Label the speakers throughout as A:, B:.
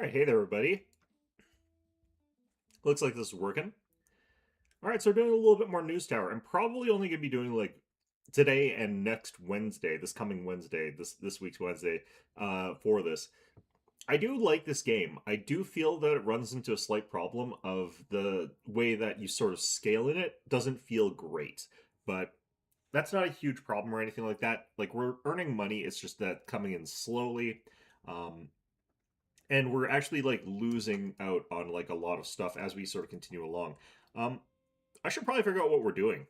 A: Alright, hey there, everybody. Looks like this is working. Alright, so we're doing a little bit more News Tower. I'm probably only going to be doing, like, today and next Wednesday, this coming Wednesday, this week's Wednesday, for this. I do like this game. I do feel that it runs into a slight problem of the way that you sort of scale in it doesn't feel great. But that's not a huge problem or anything like that. Like, we're earning money, it's just that coming in slowly. Um, and we're actually like losing out on like a lot of stuff as we sort of continue along. Um, I should probably figure out what we're doing.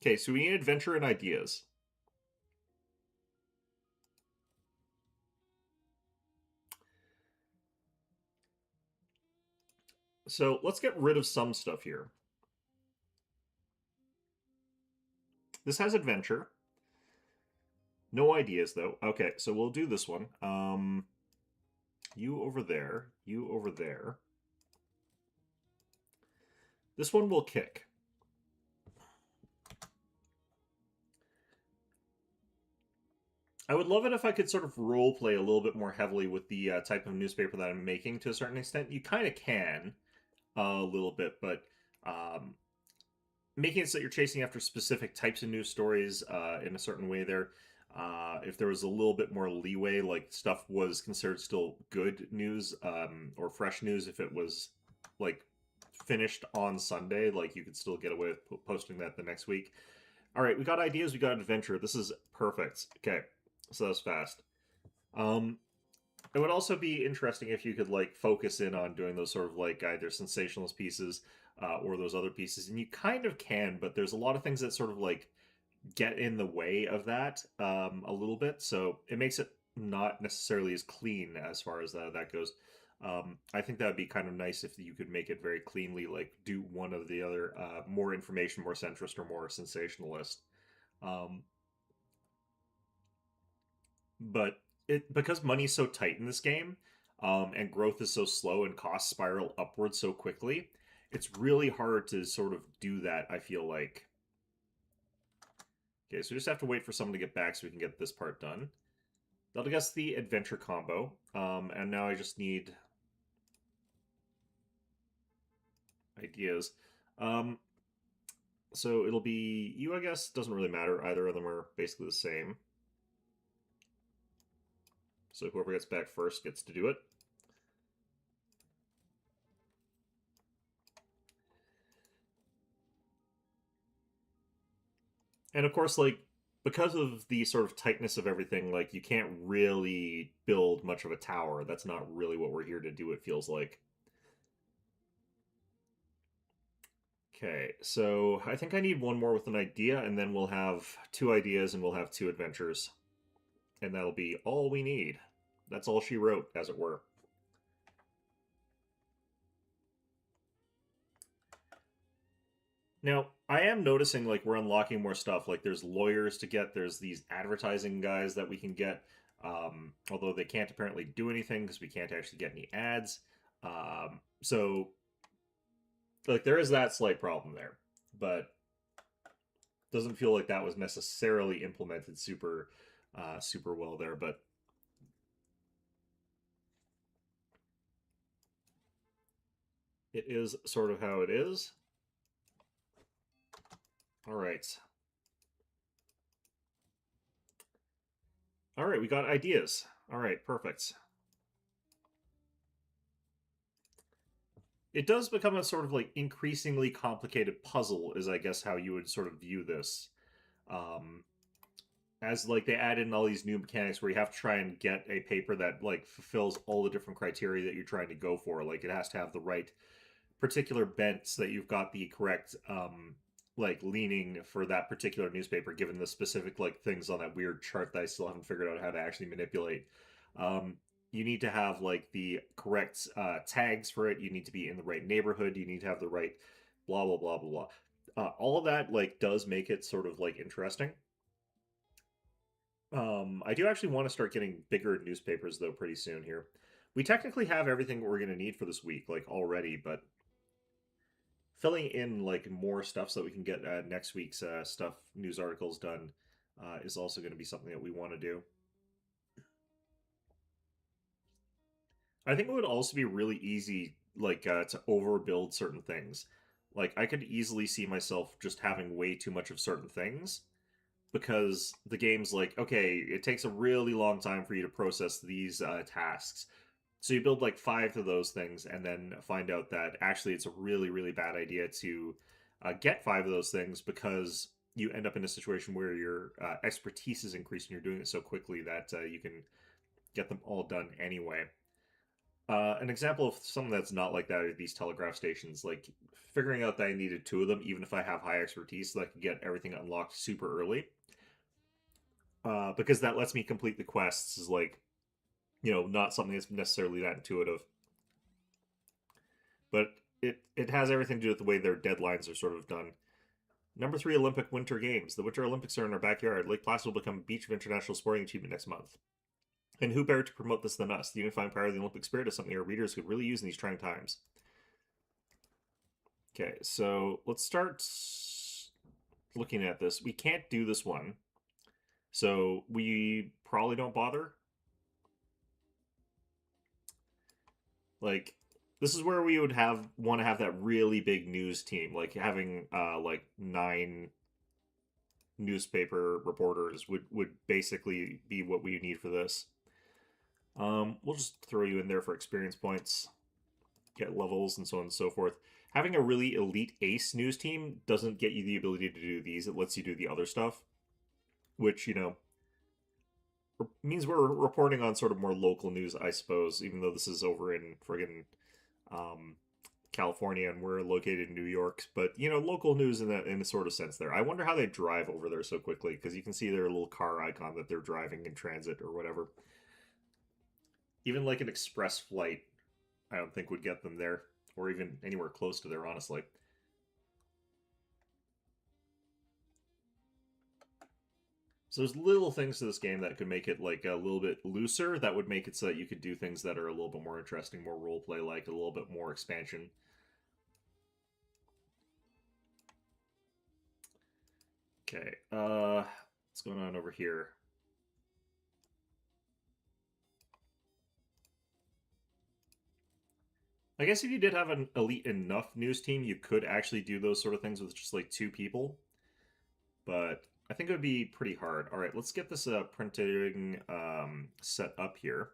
A: Okay, so we need adventure and ideas. So let's get rid of some stuff here. This has adventure. No ideas though. Okay, so we'll do this one. You over there. You over there. This one will kick. I would love it if I could sort of role play a little bit more heavily with the type of newspaper that I'm making to a certain extent. You kind of can a little bit, but um, making it so that you're chasing after specific types of news stories in a certain way there. If there was a little bit more leeway, like stuff was considered still good news or fresh news, if it was like finished on Sunday, like you could still get away with posting that the next week. All right, we got ideas, we got adventure. This is perfect. Okay, so that was fast. Um, it would also be interesting if you could like focus in on doing those sort of like either sensationalist pieces or those other pieces, and you kind of can, but there's a lot of things that sort of like get in the way of that a little bit, so it makes it not necessarily as clean as far as that goes. I think that would be kind of nice if you could make it very cleanly, like do one of the other, more information, more centrist, or more sensationalist. Um, but it because money's so tight in this game, and growth is so slow and costs spiral upwards so quickly, it's really hard to sort of do that, I feel like. Okay, so we just have to wait for someone to get back so we can get this part done. That'll get us the adventure combo, and now I just need ideas. Um, so it'll be you, I guess. Doesn't really matter. Either of them are basically the same. So whoever gets back first gets to do it. And of course, like, because of the sort of tightness of everything, like, you can't really build much of a tower. That's not really what we're here to do, it feels like. Okay, so I think I need one more with an idea, and then we'll have two ideas and we'll have two adventures. And that'll be all we need. That's all she wrote, as it were. Now, I am noticing like we're unlocking more stuff. Like there's lawyers to get, there's these advertising guys that we can get. Although they can't apparently do anything because we can't actually get any ads. So like there is that slight problem there, but doesn't feel like that was necessarily implemented super well there. But it is sort of how it is. All right. All right, we got ideas. All right, perfect. It does become a sort of like increasingly complicated puzzle, is I guess how you would sort of view this. Um, as like they add in all these new mechanics where you have to try and get a paper that like fulfills all the different criteria that you're trying to go for. Like it has to have the right particular bents, that you've got the correct like leaning for that particular newspaper, given the specific like things on that weird chart that I still haven't figured out how to actually manipulate. Um, you need to have like the correct tags for it. You need to be in the right neighborhood. You need to have the right blah blah blah blah blah. All of that like does make it sort of like interesting. I do actually want to start getting bigger newspapers though pretty soon here. We technically have everything we're going to need for this week like already, but filling in like more stuff so that we can get next week's stuff news articles done is also going to be something that we want to do. I think it would also be really easy, like, to overbuild certain things. Like, I could easily see myself just having way too much of certain things because the game's like, okay, it takes a really long time for you to process these tasks. So you build like five of those things and then find out that actually it's a really, really bad idea to get five of those things because you end up in a situation where your expertise is increased and you're doing it so quickly that you can get them all done anyway. An example of something that's not like that are these telegraph stations. Like figuring out that I needed two of them, even if I have high expertise, so I can get everything unlocked super early. Because that lets me complete the quests is like, not something that's necessarily that intuitive. But it has everything to do with the way their deadlines are sort of done. Number three, Olympic Winter Games. The Winter Olympics are in our backyard. Lake Placid will become a beach of international sporting achievement next month. And who better to promote this than us? The unifying power of the Olympic spirit is something our readers could really use in these trying times. Okay, so let's start looking at this. We can't do this one, so we probably don't bother. Like, this is where we would want to have that really big news team, like having like 9 newspaper reporters would basically be what we need for this. We'll just throw you in there for experience points, get levels, and so on and so forth. Having a really elite ace news team doesn't get you the ability to do these. It lets you do the other stuff, which, means we're reporting on sort of more local news, I suppose, even though this is over in friggin' um, California and we're located in New York. But, local news in a sort of sense there. I wonder how they drive over there so quickly, because you can see their little car icon that they're driving in transit or whatever. Even like an express flight, I don't think would get them there, or even anywhere close to there, honestly. So there's little things to this game that could make it like a little bit looser. That would make it so that you could do things that are a little bit more interesting, more roleplay like, a little bit more expansion. Okay, what's going on over here? I guess if you did have an elite enough news team, you could actually do those sort of things with just like 2 people. But I think it would be pretty hard. All right, let's get this printing set up here.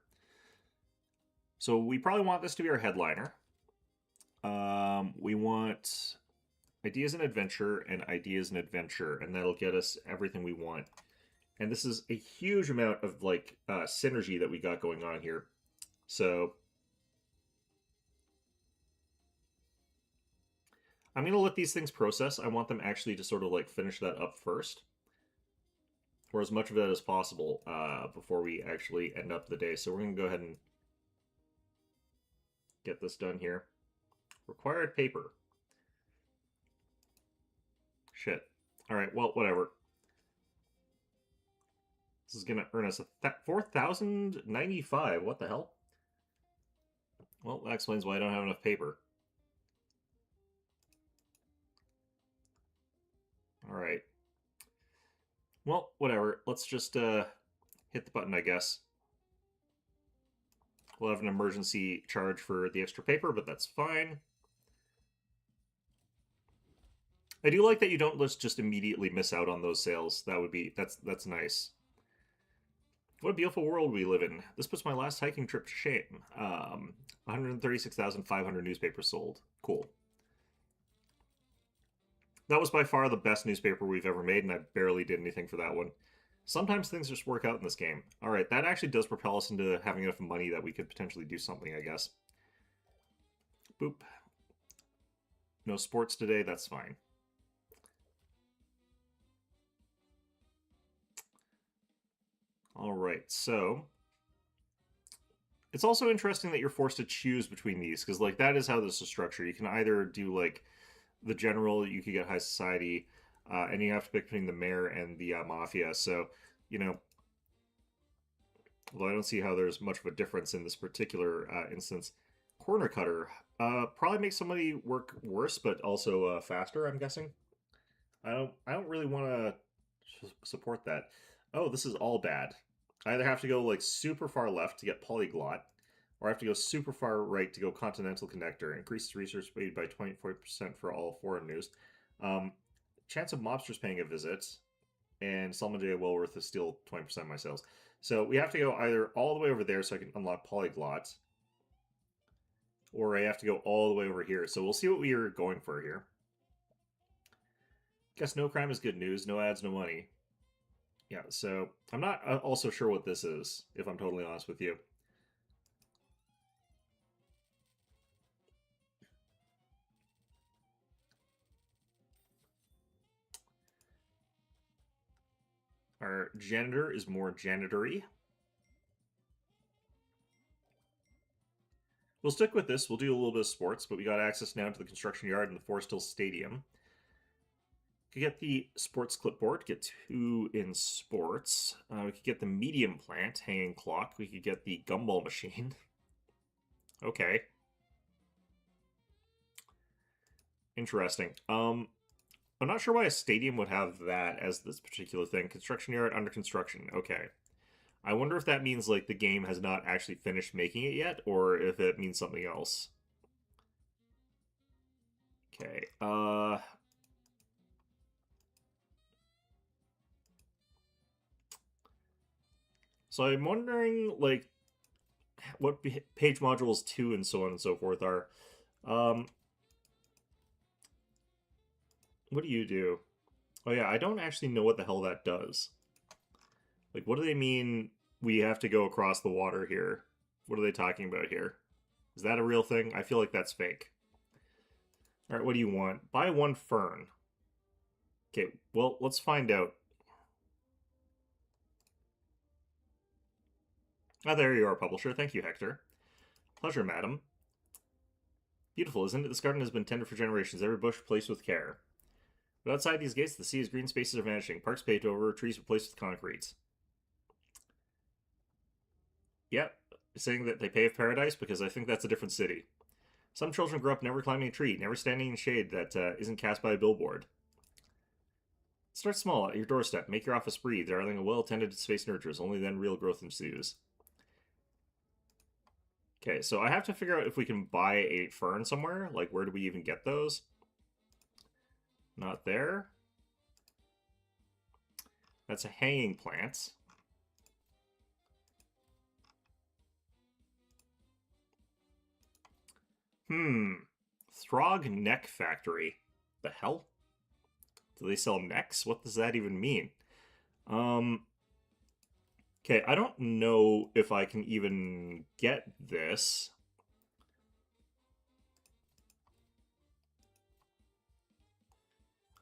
A: So we probably want this to be our headliner. We want ideas and adventure and ideas and adventure, and that'll get us everything we want. And this is a huge amount of like synergy that we got going on here. So I'm going to let these things process. I want them actually to sort of like finish that up first, or as much of it as possible before we actually end up the day. So we're going to go ahead and get this done here. Required paper. Shit. All right, well, whatever. This is going to earn us 4,095. What the hell? Well, that explains why I don't have enough paper. All right. Well, whatever. Let's just hit the button, I guess. We'll have an emergency charge for the extra paper, but that's fine. I do like that you don't just immediately miss out on those sales. That's nice. What a beautiful world we live in. This puts my last hiking trip to shame. 136,500 newspapers sold. Cool. That was by far the best newspaper we've ever made, and I barely did anything for that one. Sometimes things just work out in this game. All right, that actually does propel us into having enough money that we could potentially do something, I guess. Boop. No sports today, that's fine. All right, so it's also interesting that you're forced to choose between these, because like that is how this is structured. You can either do like the general, you could get high society, and you have to pick between the mayor and the mafia. So, although I don't see how there's much of a difference in this particular instance. Corner cutter probably makes somebody work worse, but also faster. I'm guessing. I don't really want to support that. Oh, this is all bad. I either have to go like super far left to get polyglot, Or I have to go super far right to go Continental Connector. Increases research speed by 24% for all foreign news. Um, chance of mobsters paying a visit. And Salmondia Wellworth is still 20% of my sales. So we have to go either all the way over there so I can unlock Polyglot, or I have to go all the way over here. So we'll see what we are going for here. Guess no crime is good news. No ads, no money. Yeah, so I'm not also sure what this is, if I'm totally honest with you. Our janitor is more janitory. We'll stick with this. We'll do a little bit of sports, but we got access now to the construction yard and the Forest Hill Stadium. Could get the sports clipboard, get 2 in sports. We could get the medium plant, hanging clock. We could get the gumball machine. Okay. Interesting. I'm not sure why a stadium would have that as this particular thing. Construction yard under construction. Okay. I wonder if that means like the game has not actually finished making it yet, or if it means something else. Okay. So I'm wondering like what page modules 2 and so on and so forth are. What do you do? Oh yeah, I don't actually know what the hell that does. Like, what do they mean we have to go across the water here? What are they talking about here? Is that a real thing? I feel like that's fake. All right, what do you want? Buy 1 fern. Okay, well, let's find out. Ah, there you are, publisher. Thank you, Hector. Pleasure, madam. Beautiful, isn't it? This garden has been tended for generations, every bush placed with care. But outside these gates, the sea's green spaces are vanishing. Parks paved over, trees replaced with concrete. Yep, saying that they pave paradise because I think that's a different city. Some children grow up never climbing a tree, never standing in shade that isn't cast by a billboard. Start small, at your doorstep. Make your office breathe. Darling, a well-tended space nurtures. Only then real growth ensues. Okay, so I have to figure out if we can buy a fern somewhere. Like, where do we even get those? Not there. That's a hanging plant. Throg Neck Factory. The hell? Do they sell necks? What does that even mean? Okay, I don't know if I can even get this.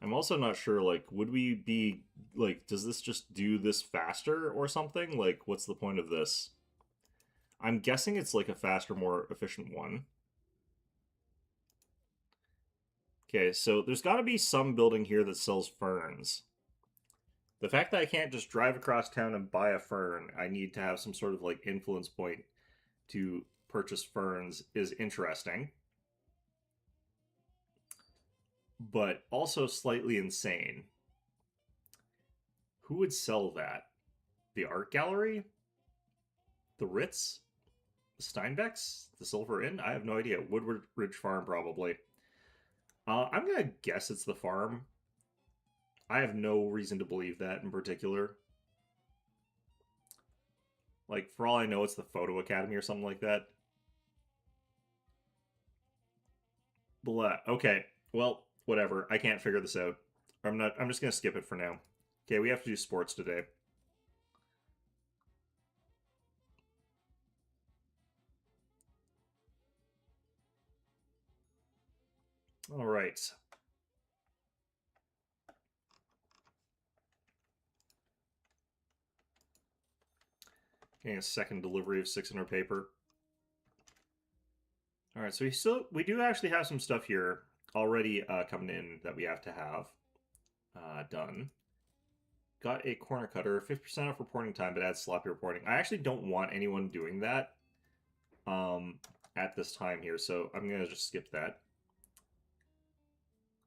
A: I'm also not sure, like, would we be, like, does this just do this faster or something? Like, what's the point of this? I'm guessing it's, like, a faster, more efficient one. Okay, so there's got to be some building here that sells ferns. The fact that I can't just drive across town and buy a fern, I need to have some sort of, like, influence point to purchase ferns is interesting. But also slightly insane. Who would sell that? The art gallery? The Ritz? The Steinbecks? The Silver Inn? I have no idea. Woodward Ridge Farm, probably. I'm going to guess it's the farm. I have no reason to believe that in particular. Like, for all I know, it's the Photo Academy or something like that. Blah. Okay. Well, whatever. I can't figure this out. I'm just gonna skip it for now. Okay, we have to do sports today. All right. Getting a second delivery of 600 paper. All right, so we do actually have some stuff here already coming in that we have to have done. Got a corner cutter, 50% off reporting time, but adds sloppy reporting. I actually don't want anyone doing that at this time here, so I'm gonna just skip that.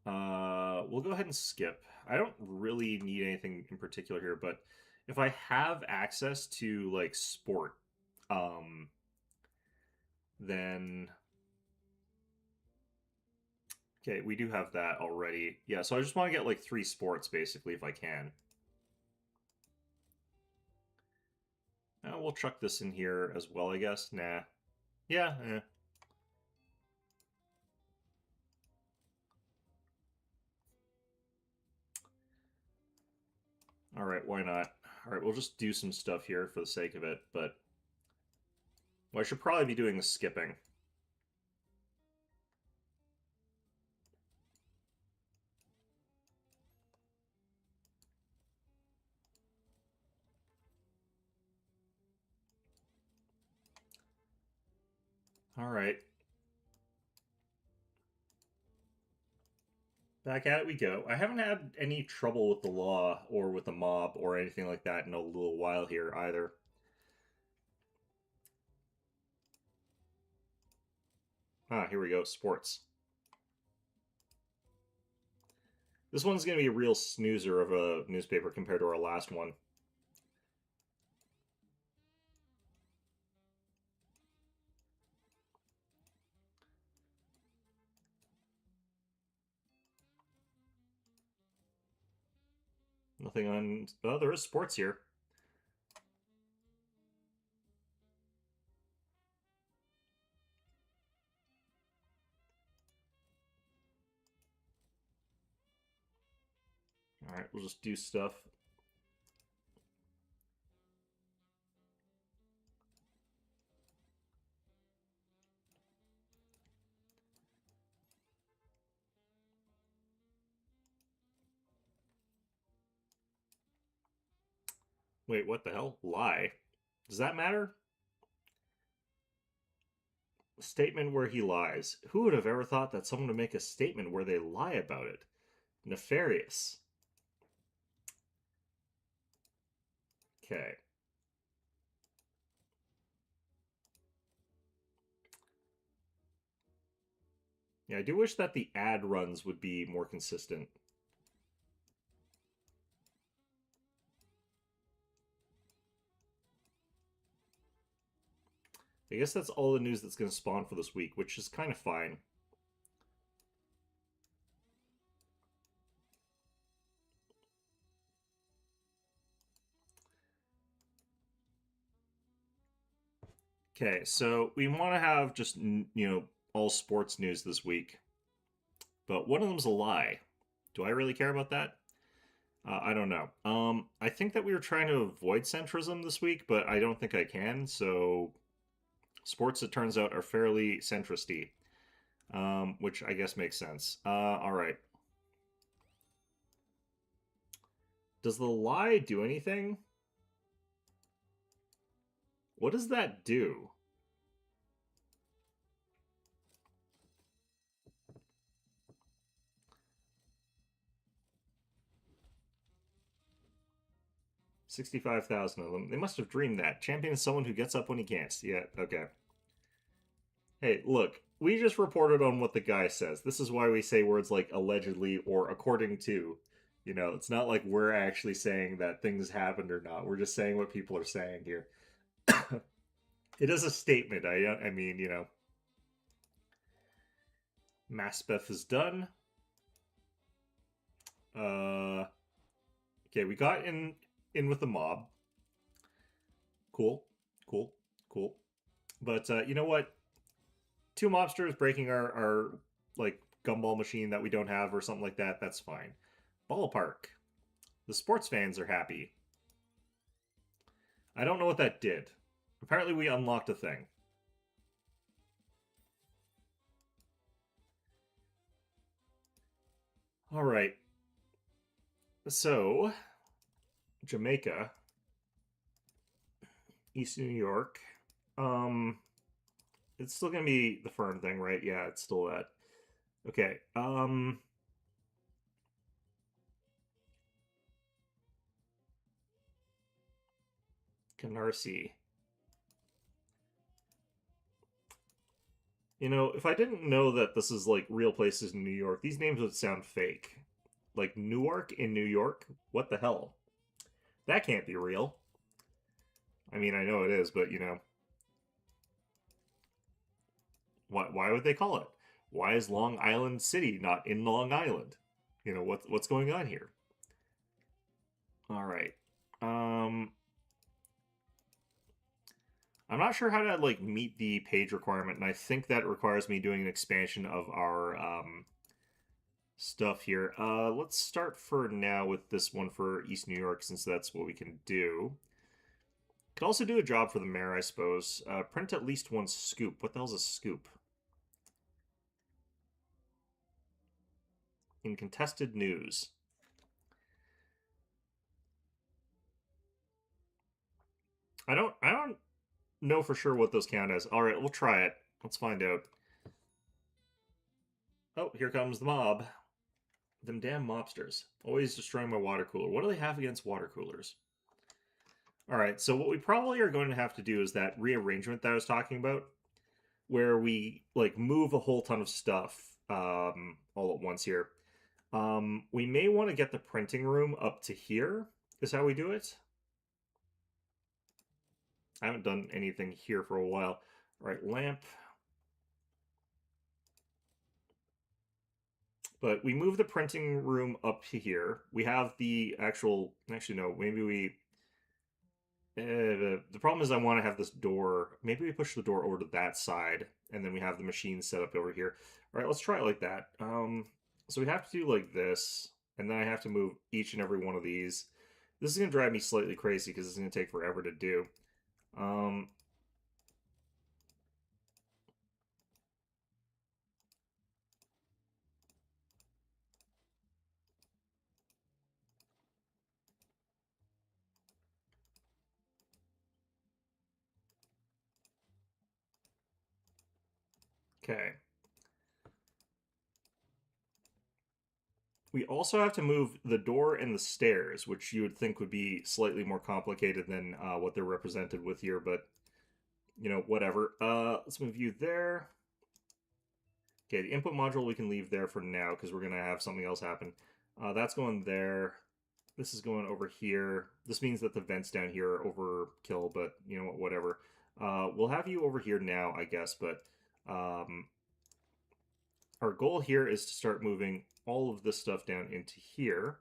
A: We'll go ahead and skip. I don't really need anything in particular here, but if I have access to like sport, Then, okay, we do have that already. Yeah, so I just want to get like 3 sports basically if I can. We'll chuck this in here as well, I guess. Nah. Yeah, eh. All right, why not? All right, we'll just do some stuff here for the sake of it, but well, I should probably be doing the skipping. All right. Back at it we go. I haven't had any trouble with the law or with the mob or anything like that in a little while here either. Ah, here we go. Sports. This one's going to be a real snoozer of a newspaper compared to our last one. Nothing on... Oh, there is sports here. All right, we'll just do stuff. Wait, what the hell? Lie? Does that matter? Statement where he lies. Who would have ever thought that someone would make a statement where they lie about it? Nefarious. Okay. Yeah, I do wish that the ad runs would be more consistent. I guess that's all the news that's going to spawn for this week, which is kind of fine. Okay, so we want to have just, all sports news this week. But one of them's a lie. Do I really care about that? I don't know. I think that we were trying to avoid centrism this week, but I don't think I can. So, sports, it turns out, are fairly centristy, which I guess makes sense. All right. Does the lie do anything? What does that do? $65,000 of them. They must have dreamed that. Champion is someone who gets up when he can't. Yeah, okay. Hey, look, we just reported on what the guy says. This is why we say words like allegedly or according to. It's not like we're actually saying that things happened or not. We're just saying what people are saying here. It is a statement. I mean, Maspeth is done. Okay, we got in with the mob. Cool, cool, cool. But you know what? 2 mobsters breaking our like gumball machine that we don't have or something like that. That's fine. Ballpark. The sports fans are happy. I don't know what that did. Apparently, we unlocked a thing. All right. So, Jamaica, East New York. It's still gonna be the Fern thing, right? Yeah, it's still that. Okay. Canarsie. If I didn't know that this is like real places in New York, these names would sound fake. Like Newark in New York? What the hell? That can't be real. I mean, I know it is, but Why would they call it? Why is Long Island City not in Long Island? You know, what's going on here? All right. Um, I'm not sure how to like meet the page requirement, and I think that requires me doing an expansion of our stuff here. Let's start for now with this one for East New York, since that's what we can do. Could also do a job for the mayor, I suppose. Print at least one scoop. What the hell's a scoop? In contested news. I don't know for sure what those count as. All right, we'll try it. Let's find out. Oh, here comes the mob. Them damn mobsters. Always destroying my water cooler. What do they have against water coolers? All right, so what we probably are going to have to do is that rearrangement that I was talking about, where we like move a whole ton of stuff all at once here. We may want to get the printing room up to here, is how we do it. I haven't done anything here for a while. All right, lamp. But we move the printing room up to here. We have the actually, no, maybe we... the problem is I want to have this door. Maybe we push the door over to that side, and then we have the machine set up over here. All right, let's try it like that. So we have to do like this, and then I have to move each and every one of these. This is going to drive me slightly crazy because it's going to take forever to do. Okay. We also have to move the door and the stairs, which you would think would be slightly more complicated than what they're represented with here, but, you know, whatever. Let's move you there. Okay, the input module we can leave there for now because we're going to have something else happen. That's going there. This is going over here. This means that the vents down here are overkill, but, you know what, whatever. We'll have you over here now, I guess, but our goal here is to start moving all of this stuff down into here.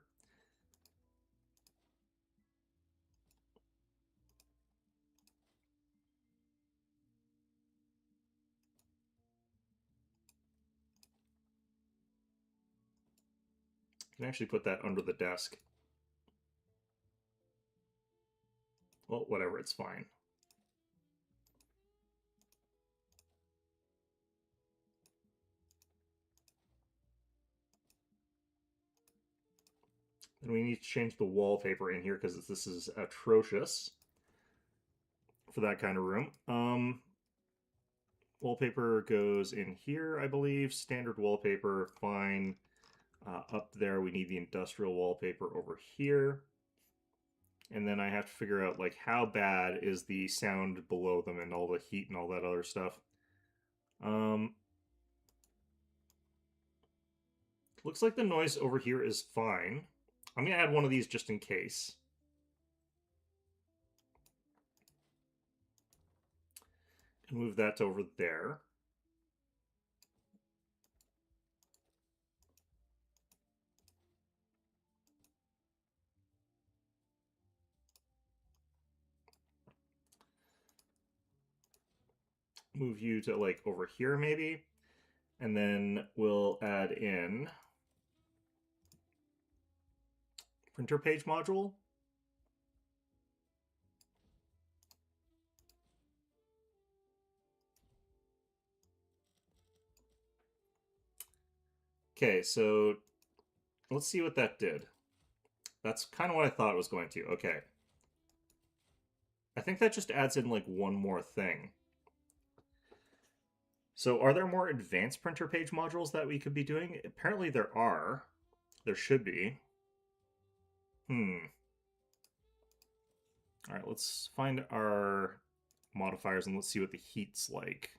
A: You can actually put that under the desk. Well, whatever, it's fine. And we need to change the wallpaper in here because this is atrocious for that kind of room. Wallpaper goes in here, I believe. Standard wallpaper, fine. Up there, we need the industrial wallpaper over here. And then I have to figure out, like, how bad is the sound below them and all the heat and all that other stuff. Looks like the noise over here is fine. I'm going to add one of these just in case. And move that over there. Move you to like over here maybe. And then we'll add in printer page module. Okay, so let's see what that did. That's kind of what I thought it was going to. Okay. I think that just adds in like one more thing. So are there more advanced printer page modules that we could be doing? Apparently there are. There should be. All right, let's find our modifiers and let's see what the heat's like.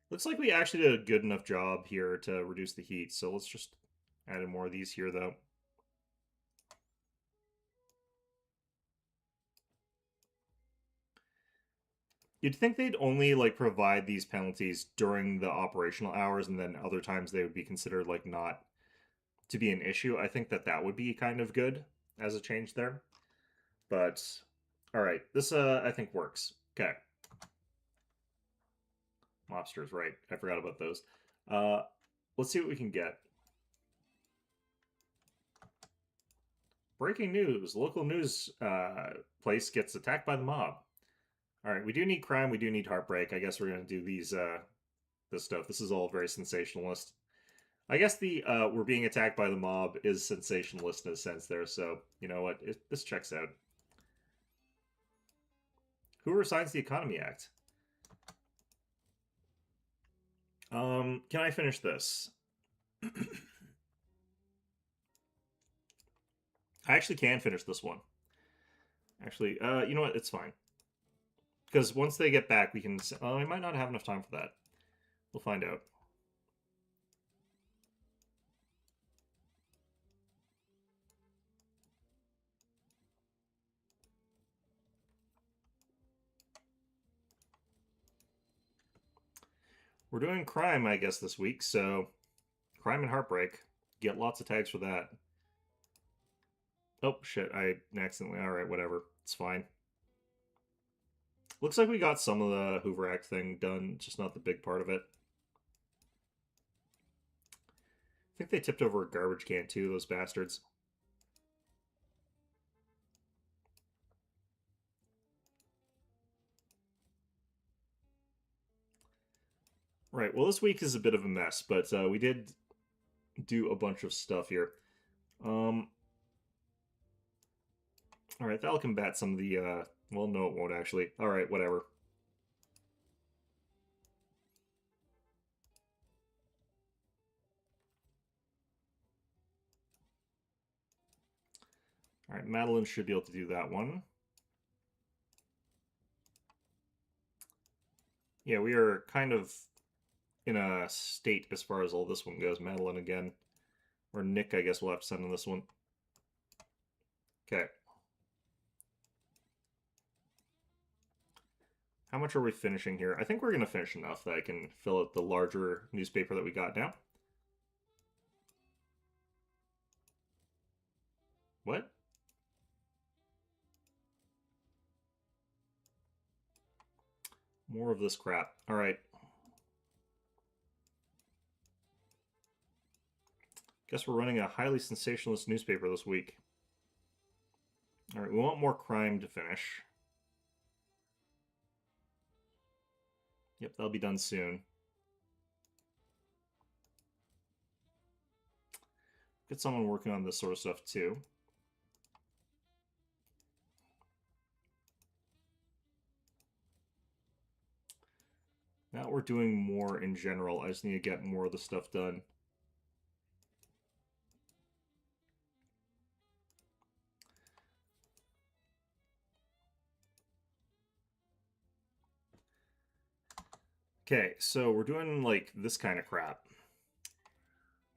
A: Looks like we actually did a good enough job here to reduce the heat, so let's just add in more of these here, though. You'd think they'd only like provide these penalties during the operational hours, and then other times they would be considered like not to be an issue. I think that that would be kind of good as a change there. But all right, this I think works. Okay, mobsters, right? I forgot about those. Uh, let's see what we can get. Breaking news: local news place gets attacked by the mob. All right, we do need crime. We do need heartbreak. I guess we're gonna do these this stuff. This is all very sensationalist. I guess the we're being attacked by the mob is sensationalist in a sense there. So you know what? This checks out. Who signs the Economy Act? Can I finish this? I actually can finish this one. Actually, you know what? It's fine. Because once they get back, we can... Oh, I might not have enough time for that. We'll find out. We're doing crime, I guess, this week, so... Crime and heartbreak. Get lots of tags for that. Oh, shit, I accidentally... Alright, whatever. It's fine. Looks like we got some of the Hoover Act thing done, just not the big part of it. I think they tipped over a garbage can, too, those bastards. Right, well, this week is a bit of a mess, but we did do a bunch of stuff here. All right, that'll combat some of the, well, no, it won't actually. All right, whatever. All right, Madeline should be able to do that one. Yeah, we are kind of in a state as far as all this one goes. Madeline again. Or Nick, I guess we'll have to send on this one. Okay. How much are we finishing here? I think we're going to finish enough that I can fill out the larger newspaper that we got now. What? More of this crap. All right. Guess we're running a highly sensationalist newspaper this week. All right, we want more crime to finish. Yep, that'll be done soon. Get someone working on this sort of stuff too. Now we're doing more in general. I just need to get more of the stuff done. Okay, so we're doing like this kind of crap.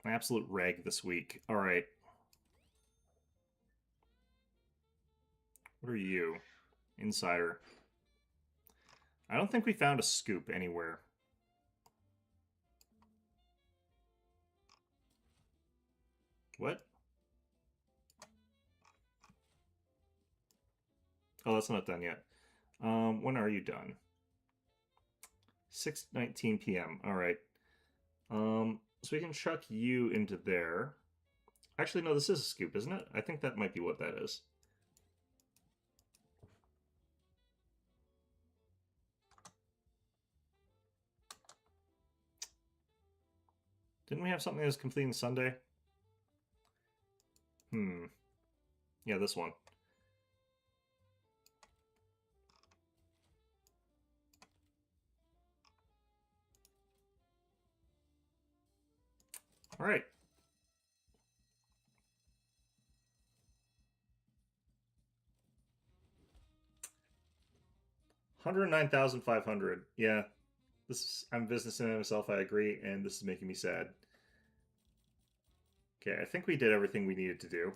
A: Absolute reg this week. All right. What are you? Insider. I don't think we found a scoop anywhere. What? Oh, that's not done yet. When are you done? 6:19 p.m. All right. So we can chuck you into there. Actually, no, this is a scoop, isn't it? I think that might be what that is. Didn't we have something that was completing Sunday? Yeah, this one. All right. $109,500. Yeah, this is, I'm businessing it myself. I agree, and this is making me sad. Okay, I think we did everything we needed to do.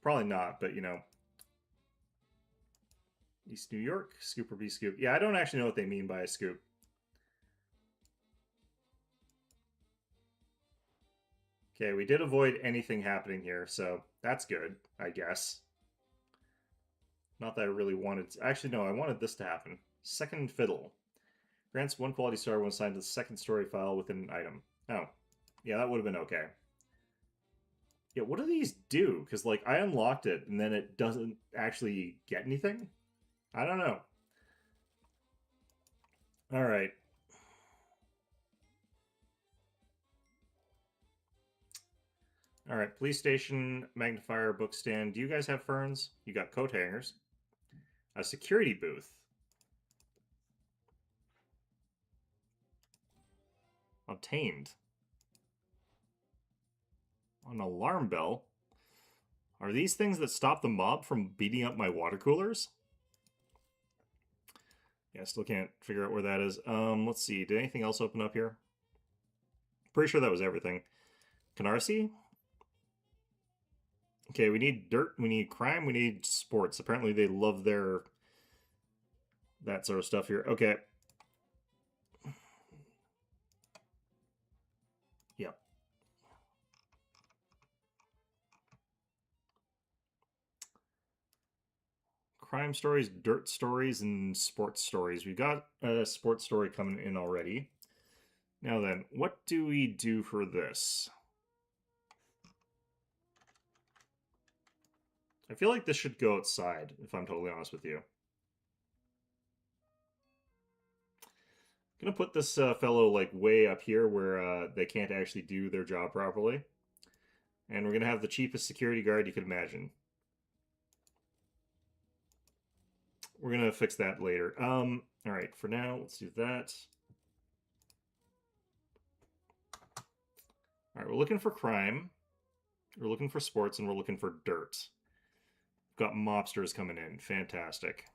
A: Probably not, but you know. East New York, scoop or be scoop. Yeah, I don't actually know what they mean by a scoop. Okay, we did avoid anything happening here, so that's good, I guess. Not that I really wanted to. Actually, no, I wanted this to happen. Second fiddle. Grants one quality star when assigned to the second story file within an item. Oh. Yeah, that would have been okay. Yeah, what do these do? Because, like, I unlocked it, and then it doesn't actually get anything? I don't know. Alright. Alright, police station, magnifier, book stand. Do you guys have ferns? You got coat hangers. A security booth. Obtained. An alarm bell. Are these things that stop the mob from beating up my water coolers? Yeah, still can't figure out where that is. Let's see. Did anything else open up here? Pretty sure that was everything. Canarsie? Okay, we need dirt, we need crime, we need sports. Apparently they love their... that sort of stuff here. Okay. Yep. Crime stories, dirt stories, and sports stories. We've got a sports story coming in already. Now then, what do we do for this? I feel like this should go outside, if I'm totally honest with you. I'm gonna put this fellow like way up here where they can't actually do their job properly. And we're gonna have the cheapest security guard you could imagine. We're gonna fix that later. All right, for now, let's do that. All right, we're looking for crime, we're looking for sports, and we're looking for dirt. We've got mobsters coming in. Fantastic.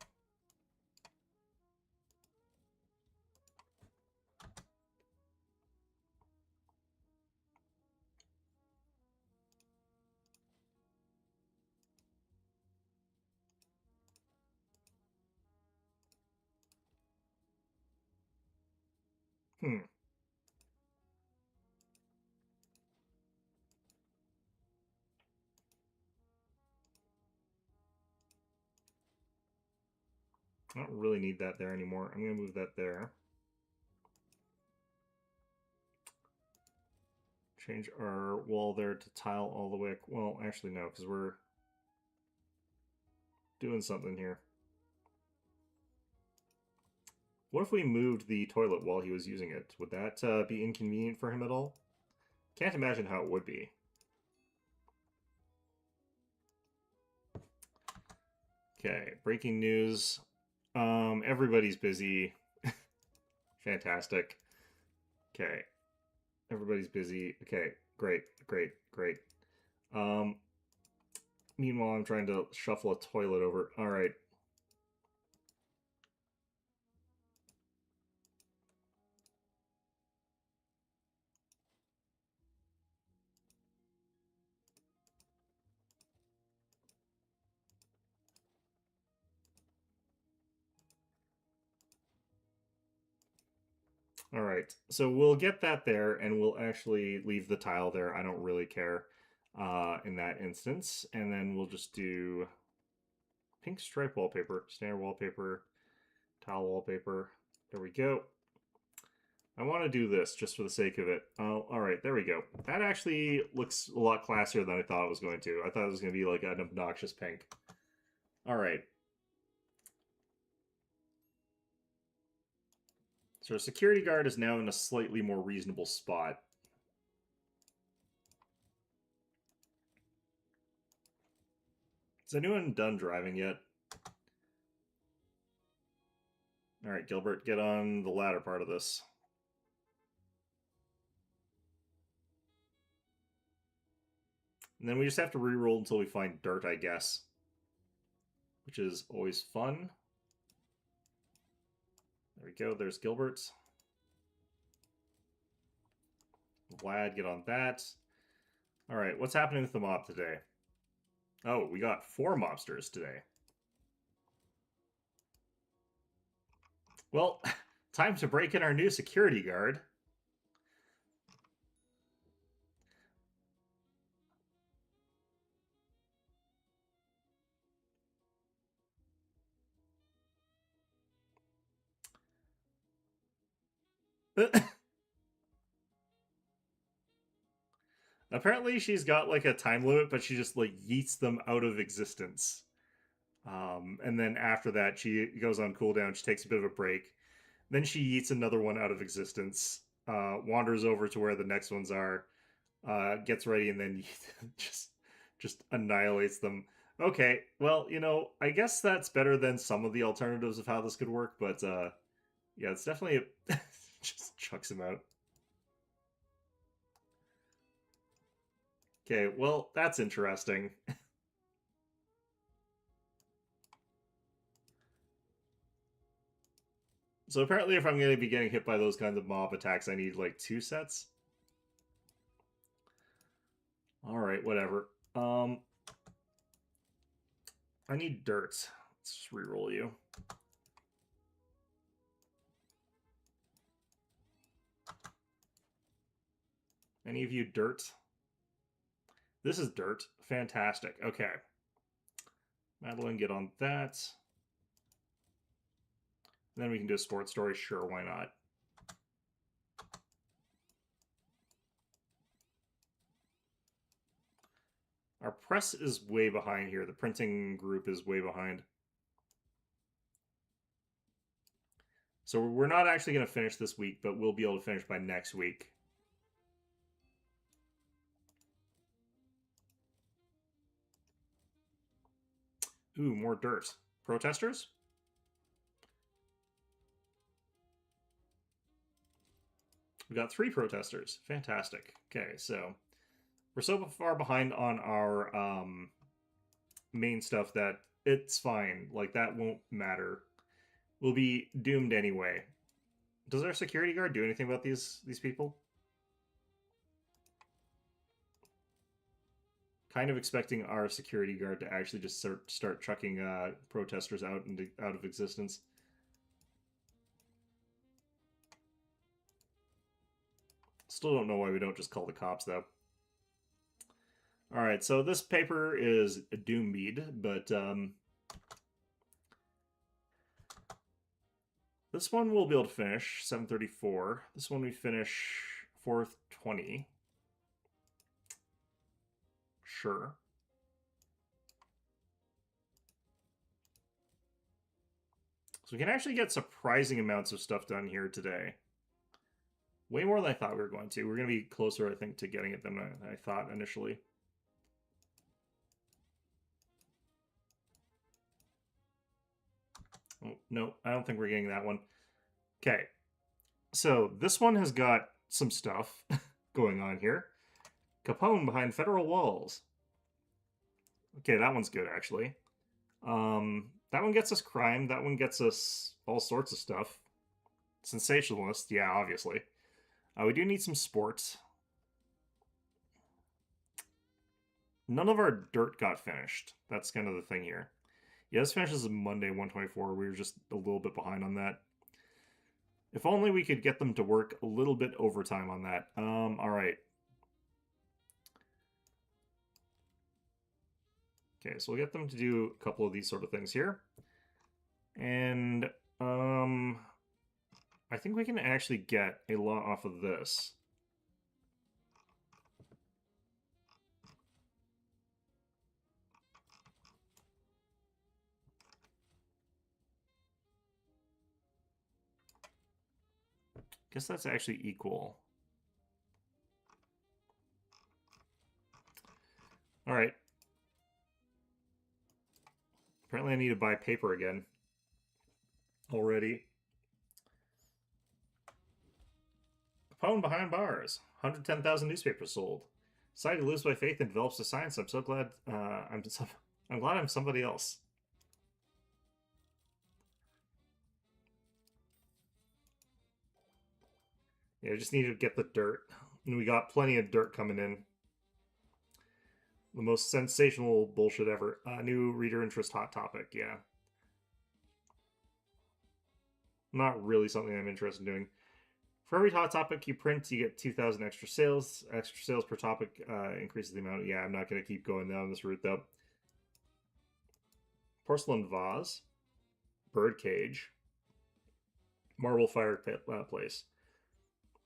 A: Hmm. I don't really need that there anymore. I'm going to move that there. Change our wall there to tile all the way. Well, actually, no, because we're doing something here. What if we moved the toilet while he was using it? Would that be inconvenient for him at all? Can't imagine how it would be. Okay, breaking news. Everybody's busy. Fantastic. Okay. Everybody's busy. Okay, great, great, great. Um, Meanwhile, I'm trying to shuffle a toilet over. All right. All right. So we'll get that there, and we'll actually leave the tile there. I don't really care in that instance. And then we'll just do pink stripe wallpaper, standard wallpaper, tile wallpaper. There we go. I want to do this just for the sake of it. Oh, all right, there we go. That actually looks a lot classier than I thought it was going to. I thought it was going to be like an obnoxious pink. All right. So our security guard is now in a slightly more reasonable spot. Is anyone done driving yet? All right, Gilbert, get on the latter part of this. And then we just have to re-roll until we find dirt, I guess. Which is always fun. There we go, there's Gilbert's. Vlad, get on that. All right, what's happening with the mob today? Oh, we got 4 mobsters today. Well, time to break in our new security guard. Apparently, she's got like a time limit, but she just like yeets them out of existence. And then after that, she goes on cooldown. She takes a bit of a break. Then she yeets another one out of existence. Wanders over to where the next ones are. Gets ready, and then just just annihilates them. Okay, well, I guess that's better than some of the alternatives of how this could work. But yeah, it's definitely just chucks him out. Okay, well, that's interesting. So apparently if I'm going to be getting hit by those kinds of mob attacks, I need like 2 sets. Alright, whatever. I need dirt. Let's just reroll you. Any of you dirt? This is dirt. Fantastic. Okay. Madeline, get on that. And then we can do a sports story. Sure, why not? Our press is way behind here. The printing group is way behind. So we're not actually going to finish this week, but we'll be able to finish by next week. Ooh, more dirt. Protesters? We got 3 protesters. Fantastic. Okay, so we're so far behind on our main stuff that it's fine. Like, that won't matter. We'll be doomed anyway. Does our security guard do anything about these people? Kind of expecting our security guard to actually just start chucking protesters out of existence. Still don't know why we don't just call the cops, though. All right, so this paper is a Doombead, but this one we'll be able to finish 734. This one we finish 420. Sure. So we can actually get surprising amounts of stuff done here today. Way more than I thought we were going to. We're going to be closer, I think, to getting it than I thought initially. Oh, no, I don't think we're getting that one. Okay, so this one has got some stuff going on here. Capone behind federal walls. Okay, that one's good, actually. That one gets us crime. That one gets us all sorts of stuff. Sensationalist, yeah, obviously. We do need some sports. None of our dirt got finished. That's kind of the thing here. Yeah, this finishes Monday, 124. We were just a little bit behind on that. If only we could get them to work a little bit overtime on that. All right. Okay, so we'll get them to do a couple of these sort of things here. And I think we can actually get a lot off of this. Guess that's actually equal. All right. Apparently I need to buy paper again already. Capone behind bars. 110,000 newspapers sold. Society lives by faith and develops a science. I'm so glad I'm glad I'm somebody else. Yeah, I just need to get the dirt. And we got plenty of dirt coming in. The most sensational bullshit ever. New reader interest hot topic, yeah. Not really something I'm interested in doing. For every hot topic you print, you get 2,000 extra sales. Extra sales per topic increases the amount. Yeah, I'm not going to keep going down this route though. Porcelain vase, bird cage, marble fireplace.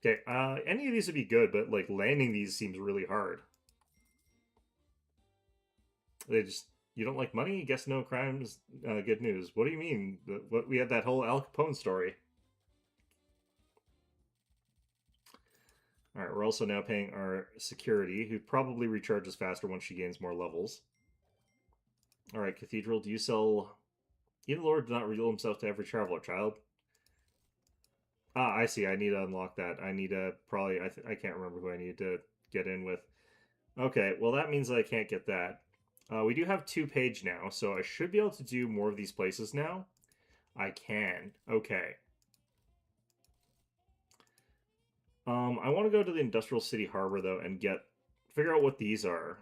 A: Okay, any of these would be good, but like landing these seems really hard. They just you don't like money? Guess no crimes. Good news. What do you mean? What we had that whole Al Capone story. All right, we're also now paying our security, who probably recharges faster once she gains more levels. All right, Cathedral, do you sell? Even the Lord did not reveal himself to every traveler, child. Ah, I see. I need to unlock that. I need to probably. I can't remember who I need to get in with. Okay, well that means I can't get that. We do have 2 page now, so I should be able to do more of these places now. I can. Okay. I want to go to the Industrial City Harbor though and figure out what these are.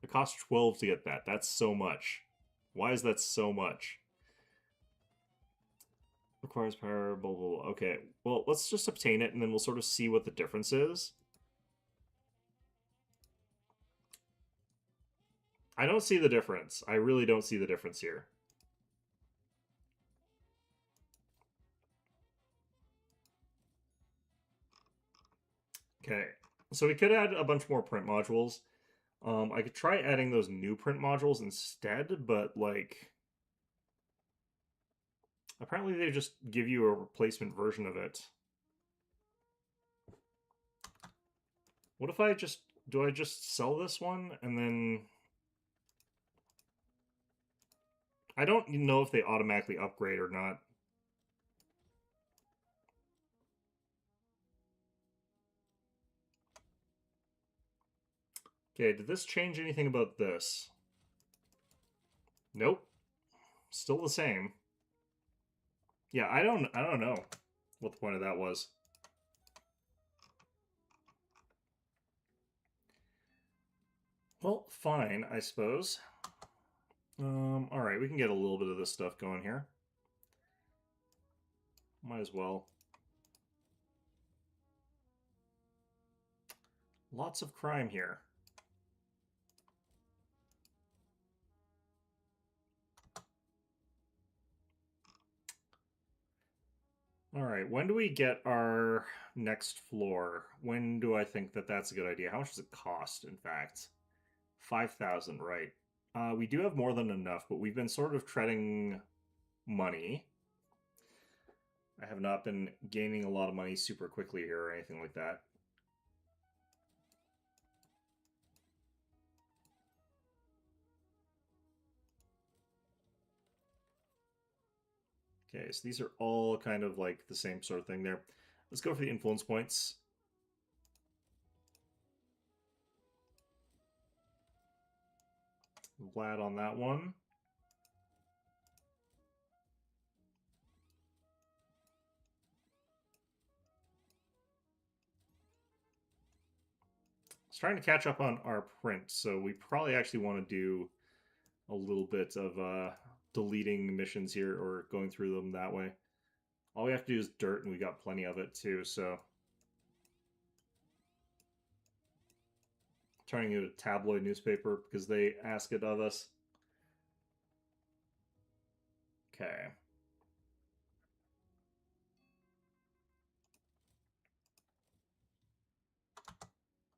A: It costs 12 to get that. That's so much. Why is that so much? Requires power, blah, blah, blah. Okay, well, let's just obtain it and then we'll sort of see what the difference is. I don't see the difference. I really don't see the difference here. Okay, so we could add a bunch more print modules. I could try adding those new print modules instead, but like apparently they just give you a replacement version of it. What if I just do I just sell this one and then I don't know if they automatically upgrade or not. Okay, did this change anything about this? Nope. Still the same. Yeah, I don't know what the point of that was. Well, fine, I suppose. All right, we can get a little bit of this stuff going here. Might as well. Lots of crime here. All right, when do we get our next floor? When do I think that that's a good idea? How much does it cost, in fact? 5,000, right. We do have more than enough, but we've been sort of treading money. I have not been gaining a lot of money super quickly here or anything like that. Okay, so these are all kind of like the same sort of thing there. Let's go for the influence points. Vlad on that one. It's trying to catch up on our print, so we probably actually want to do a little bit of deleting missions here or going through them that way. All we have to do is dirt, and we got plenty of it too, so. Turning it a tabloid newspaper because they ask it of us. Okay.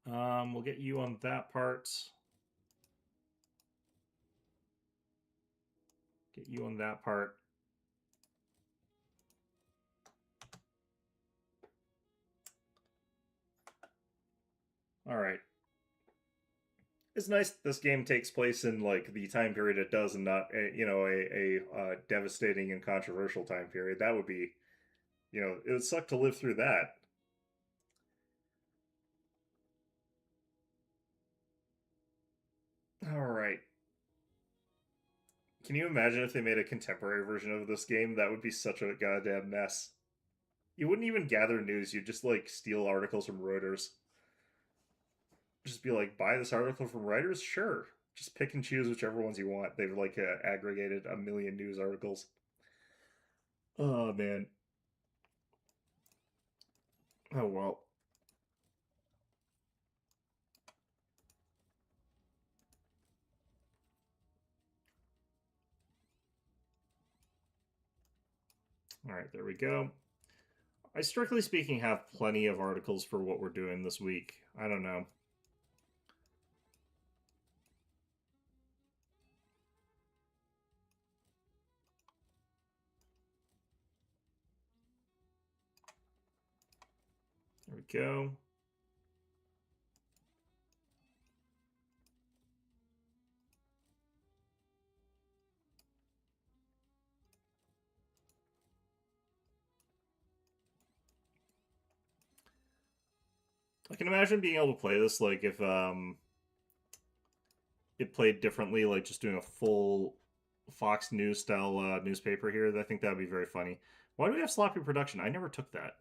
A: We'll get you on that part. Get you on that part. All right. It's nice this game takes place in like the time period it does, and not a devastating and controversial time period. That would be, it would suck to live through that. All right. Can you imagine if they made a contemporary version of this game? That would be such a goddamn mess. You wouldn't even gather news. You'd just like steal articles from Reuters. Just be like, buy this article from Reuters? Sure. Just pick and choose whichever ones you want. They've like aggregated a million news articles. Oh, man. Oh, well. All right, there we go. I, strictly speaking, have plenty of articles for what we're doing this week. I don't know. There we go. I can imagine being able to play this like if it played differently, like just doing a full Fox News style newspaper here. I think that would be very funny. Why do we have sloppy production? I never took that.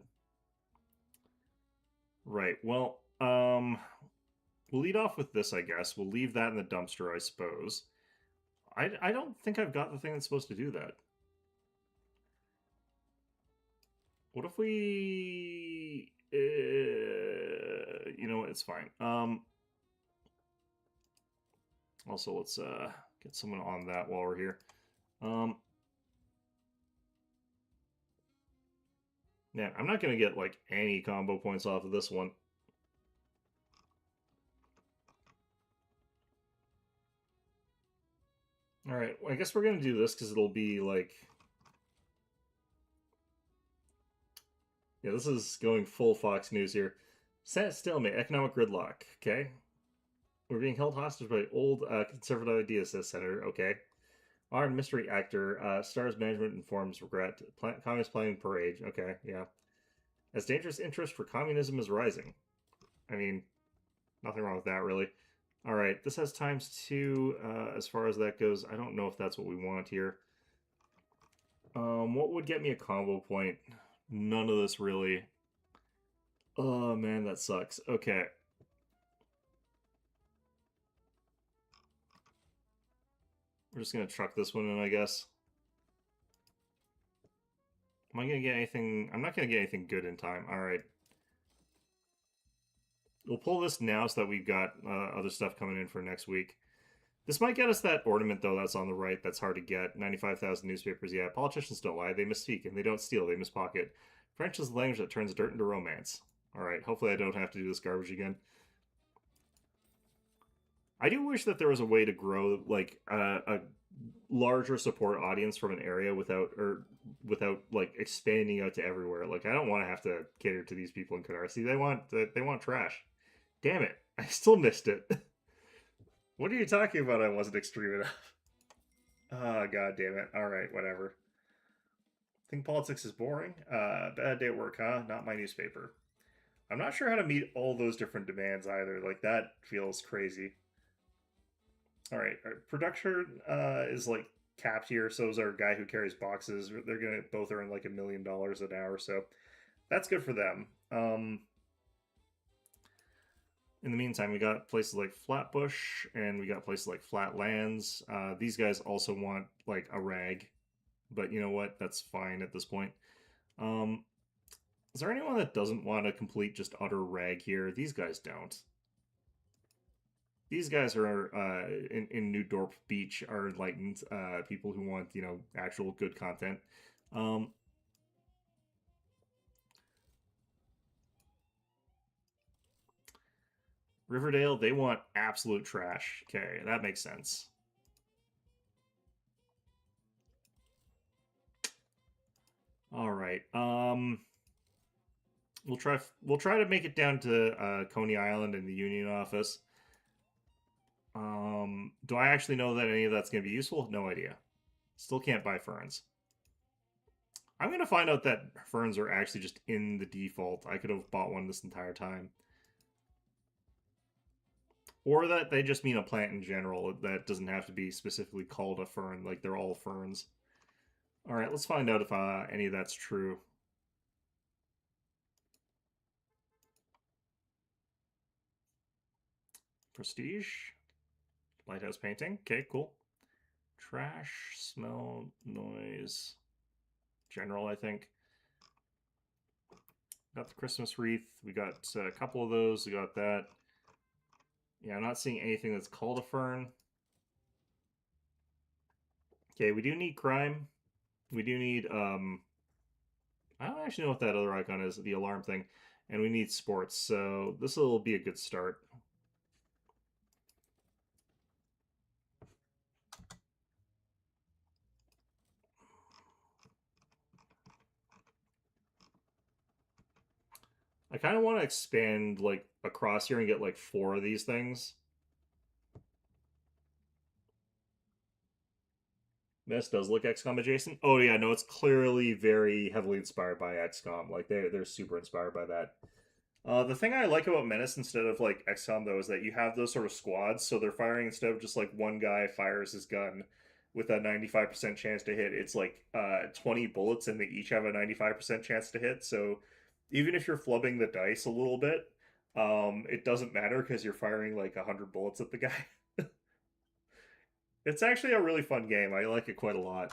A: Right. Well, we'll lead off with this, I guess. We'll leave that in the dumpster, I suppose. I don't think I've got the thing that's supposed to do that. What if we? You know what? It's fine. Also, let's get someone on that while we're here. Um, yeah, I'm not gonna get like any combo points off of this one. All right, well, I guess we're gonna do this because it'll be like, yeah, this is going full Fox News here. Senate stalemate, economic gridlock. Okay, we're being held hostage by old conservative ideas, says Senator. Okay, our mystery actor stars management informs regret. Communist planning parade. Okay, yeah. As dangerous interest for communism is rising. I mean, nothing wrong with that, really. All right, this has times two as far as that goes. I don't know if that's what we want here. What would get me a combo point? None of this really. Oh man, that sucks. Okay. We're just gonna truck this one in, I guess. Am I gonna get anything? I'm not gonna get anything good in time. All right. We'll pull this now so that we've got other stuff coming in for next week. This might get us that ornament, though, that's on the right. That's hard to get. 95,000 newspapers. Yeah, politicians don't lie. They misspeak, and they don't steal. They mispocket. French is the language that turns dirt into romance. All right, hopefully I don't have to do this garbage again. I do wish that there was a way to grow, like, a larger support audience from an area without like expanding out to everywhere. Like I don't want to have to cater to these people in Canarsie. They want trash. Damn it! I still missed it. What are you talking about? I wasn't extreme enough. Oh god damn it! All right, whatever. Think politics is boring. Bad day at work, huh? Not my newspaper. I'm not sure how to meet all those different demands either. Like that feels crazy. All right, our production is like capped here. So is our guy who carries boxes. They're gonna both earn like $1 million an hour, so that's good for them. In the meantime, we got places like Flatbush and we got places like Flatlands. These guys also want like a rag, but you know what? That's fine at this point. Um, is there anyone that doesn't want a complete just utter rag here? These guys don't. These guys are in New Dorp Beach are enlightened people who want actual good content. Um, Riverdale, they want absolute trash. Okay, that makes sense. All right. We'll try to make it down to Coney Island and the Union office. Do I actually know that any of that's going to be useful? No idea. Still can't buy ferns. I'm going to find out that ferns are actually just in the default. I could have bought one this entire time. Or that they just mean a plant in general that doesn't have to be specifically called a fern, like they're all ferns. All right, let's find out if any of that's true. Prestige, lighthouse painting. Okay, cool. Trash, smell, noise. general, I think. Got the Christmas wreath. We got a couple of those. We got that. Yeah, I'm not seeing anything that's called a fern. Okay, we do need crime. We do need I don't actually know what that other icon is, the alarm thing. And we need sports, so this will be a good start. I kind of want to expand like across here and get like 4 of these things. This does look XCOM adjacent. Oh yeah, no, it's clearly very heavily inspired by XCOM. Like they're super inspired by that. The thing I like about Menace instead of like XCOM though is that you have those sort of squads, so they're firing instead of just like one guy fires his gun with a 95% chance to hit. It's like 20 bullets and they each have a 95% chance to hit. So even if you're flubbing the dice a little bit, it doesn't matter because you're firing like 100 bullets at the guy. It's actually a really fun game. I like it quite a lot.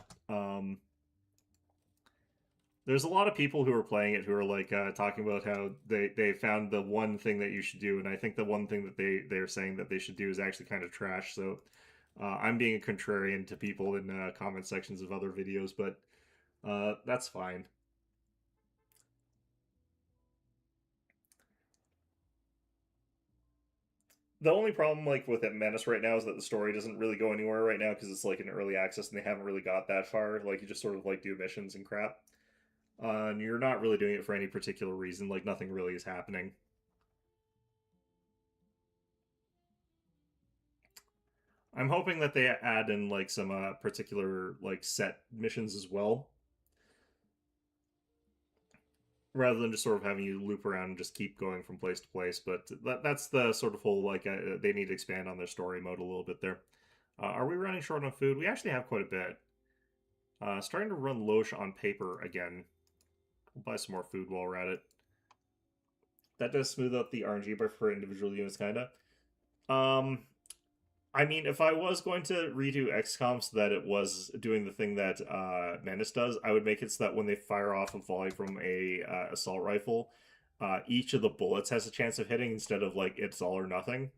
A: There's a lot of people who are playing it who are like talking about how they found the one thing that you should do, and I think the one thing that they're saying that they should do is actually kind of trash. So I'm being a contrarian to people in comment sections of other videos, but that's fine. The only problem like with it Menace right now is that the story doesn't really go anywhere right now because it's like in early access and they haven't really got that far. Like you just sort of like do missions and crap. And you're not really doing it for any particular reason. Like nothing really is happening. I'm hoping that they add in like some particular like set missions as well, rather than just sort of having you loop around and just keep going from place to place. But that's the sort of whole like they need to expand on their story mode a little bit there. Are we running short on food? We actually have quite a bit. Starting to run low on paper again. We'll buy some more food while we're at it. That does smooth out the RNG for individual units, kind of. Um, I mean, if I was going to redo XCOM so that it was doing the thing that Menace does, I would make it so that when they fire off a volley from a assault rifle, each of the bullets has a chance of hitting instead of like it's all or nothing.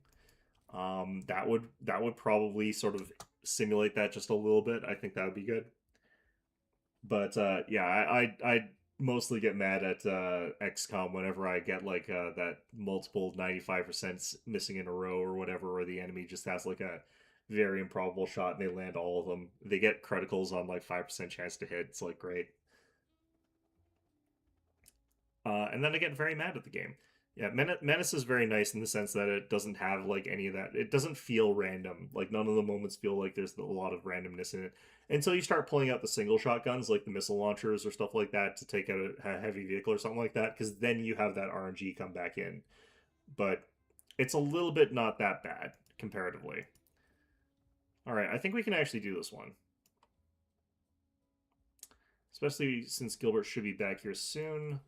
A: That would probably sort of simulate that just a little bit. I think that would be good. But yeah, I mostly get mad at XCOM whenever I get like that multiple 95% missing in a row or whatever, or the enemy just has like a very improbable shot and they land all of them. They get criticals on like 5% chance to hit. It's like great. And then I get very mad at the game. Yeah, Menace is very nice in the sense that it doesn't have like any of that. It doesn't feel random. Like none of the moments feel like there's a lot of randomness in it until you start pulling out the single shotguns, like the missile launchers or stuff like that, to take out a heavy vehicle or something like that. Because then you have that RNG come back in. But it's a little bit not that bad comparatively. All right, I think we can actually do this one, especially since Gilbert should be back here soon.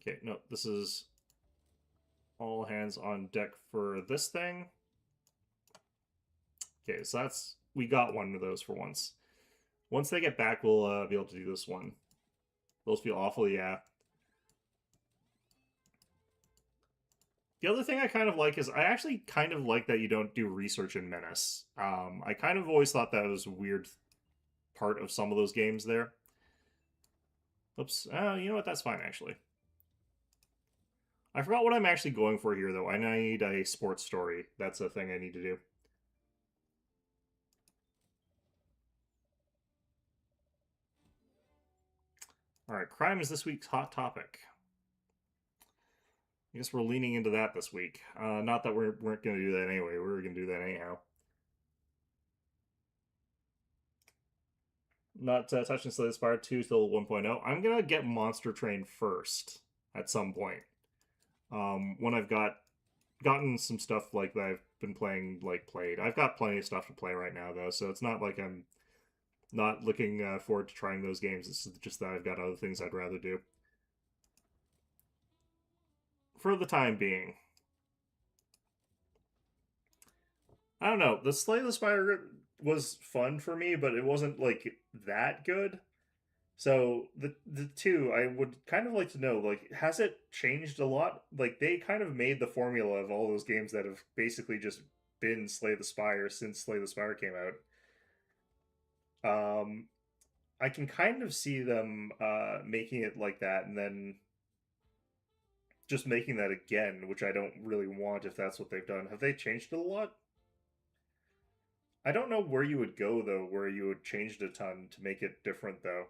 A: Okay, no, this is all hands on deck for this thing. Okay, so that's we got one of those for once. Once they get back, we'll be able to do this one. Those feel awful, yeah. The other thing I kind of like is I actually kind of like that you don't do research in Menace. I kind of always thought that was a weird part of some of those games there. Oops. You know what? That's fine, actually. I forgot what I'm actually going for here, though. I need a sports story. That's a thing I need to do. All right, crime is this week's hot topic. I guess we're leaning into that this week. Not that we weren't going to do that anyway. We were going to do that anyhow. Not touching Slay the Spire 2 till 1.0. I'm going to get Monster Train first at some point. When I've gotten some stuff like that I've been playing, like played. I've got plenty of stuff to play right now, though, so it's not like I'm not looking forward to trying those games. It's just that I've got other things I'd rather do. For the time being. I don't know. The Slay the Spire was fun for me, but it wasn't like that good. So the two, I would kind of like to know, like, has it changed a lot? Like, they kind of made the formula of all those games that have basically just been Slay the Spire since Slay the Spire came out. I can kind of see them making it like that, and then just making that again, which I don't really want if that's what they've done. Have they changed it a lot? I don't know where you would go though, where you would change it a ton to make it different though.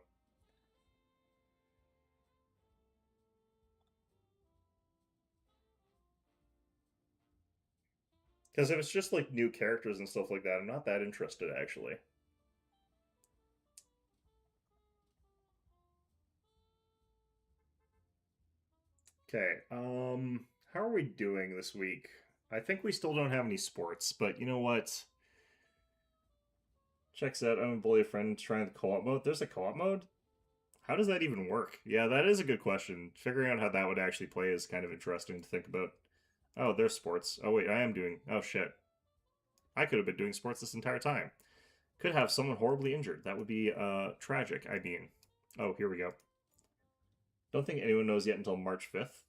A: Because if it's just like new characters and stuff like that, I'm not that interested actually. Okay, how are we doing this week? I think we still don't have any sports, but you know what? Checks out. I'm a bully a friend trying the co-op mode. There's a co-op mode. How does that even work? Yeah, that is a good question. Figuring out how that would actually play is kind of interesting to think about. Oh, there's sports. Oh wait, I am doing. Oh shit, I could have been doing sports this entire time. Could have someone horribly injured. That would be tragic. I mean, oh here we go. Don't think anyone knows yet until March 5th.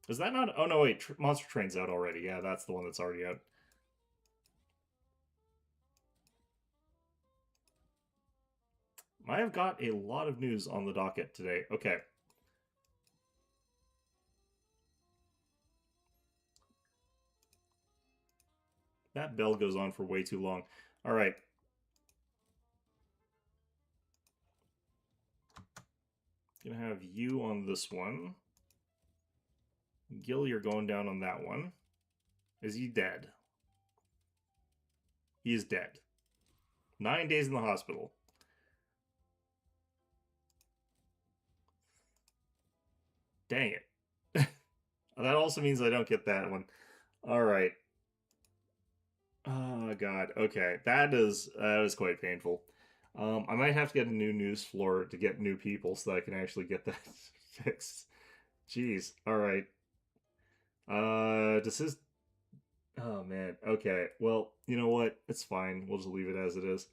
A: Is that not? Oh no, wait. Monster Train's out already. Yeah, that's the one that's already out. I have got a lot of news on the docket today. Okay. That bell goes on for way too long. All right. Gonna have you on this one. Gil, you're going down on that one. Is he dead? He is dead. 9 days in the hospital. Dang it. That also means I don't get that one. All right. Oh god. Okay, that is quite painful. I might have to get a new news floor to get new people so that I can actually get that fixed. Jeez. All right. This is. Oh man. Okay. Well, you know what? It's fine. We'll just leave it as it is.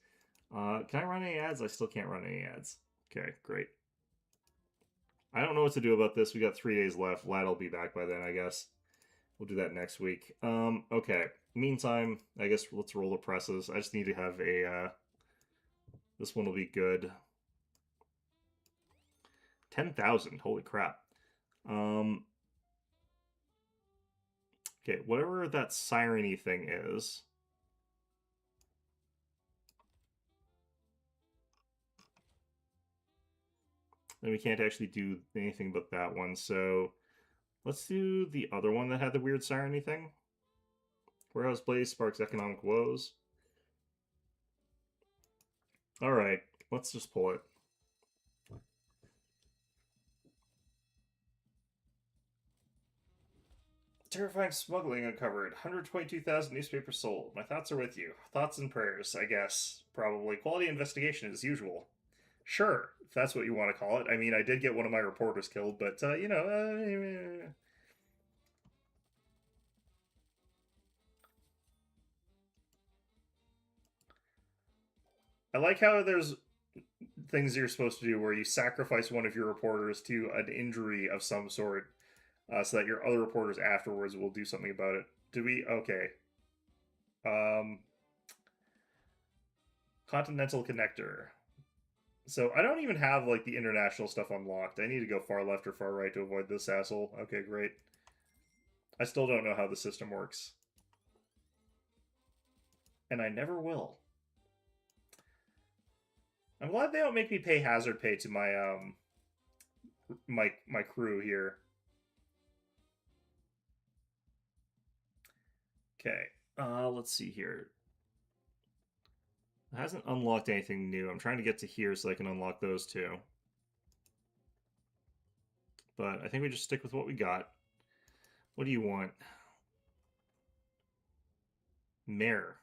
A: Can I run any ads? I still can't run any ads. Okay, great. I don't know what to do about this. We got 3 days left. Lad'll be back by then, I guess. We'll do that next week. Okay. Meantime, I guess let's roll the presses. I just need to have a. This one will be good. 10,000. Holy crap. Um. Okay, whatever that siren-y thing is. Then we can't actually do anything but that one. So let's do the other one that had the weird siren-y thing. Warehouse Blaze sparks economic woes. All right, let's just pull it. Terrifying smuggling uncovered. 122,000 newspapers sold. My thoughts are with you. Thoughts and prayers, I guess. Probably. Quality investigation as usual. Sure, if that's what you want to call it. I mean, I did get one of my reporters killed, but, you know. I like how there's things you're supposed to do where you sacrifice one of your reporters to an injury of some sort so that your other reporters afterwards will do something about it. Do we? Okay. Um, Continental Connector. So I don't even have like the international stuff unlocked. I need to go far left or far right to avoid this asshole. Okay, great. I still don't know how the system works. And I never will. I'm glad they don't make me pay hazard pay to my crew here. Okay. Let's see here. It hasn't unlocked anything new. I'm trying to get to here so I can unlock those two. But I think we just stick with what we got. What do you want? Mare.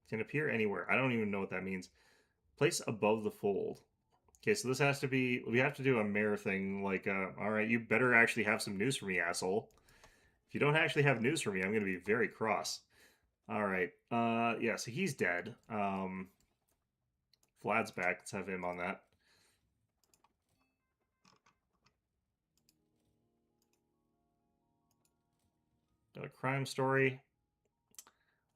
A: Can appear anywhere. I don't even know what that means. Place above the fold. Okay, so this has to be. We have to do a mare thing. Like, all right, you better actually have some news for me, asshole. If you don't actually have news for me, I'm going to be very cross. All right. Yeah, so he's dead. Vlad's back. Let's have him on that. Got a crime story.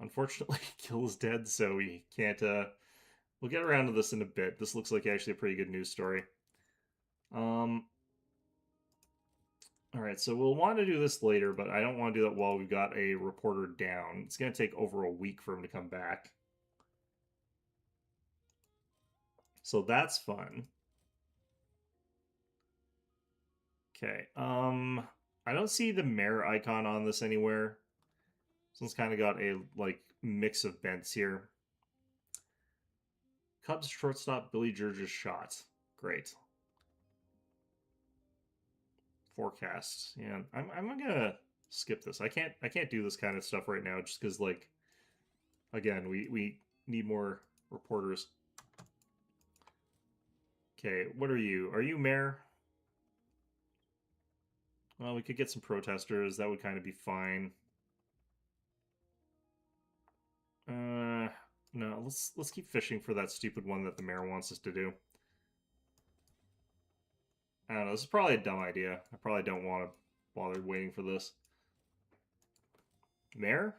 A: Unfortunately, Kill is dead, so we can't. We'll get around to this in a bit. This looks like actually a pretty good news story. All right, so we'll want to do this later, but I don't want to do that while we've got a reporter down. It's going to take over a week for him to come back. So that's fun. Okay, I don't see the mayor icon on this anywhere. So it's kind of got a, like, mix of bents here. Cubs shortstop Billy George's shot. Great. Forecast. Yeah, I'm gonna skip this. I can't do this kind of stuff right now just because, like, again, we need more reporters. Okay, what are you? Are you mayor? Well, we could get some protesters. That would kind of be fine. No, let's keep fishing for that stupid one that the mayor wants us to do. I don't know. This is probably a dumb idea. I probably don't want to bother waiting for this. Mayor?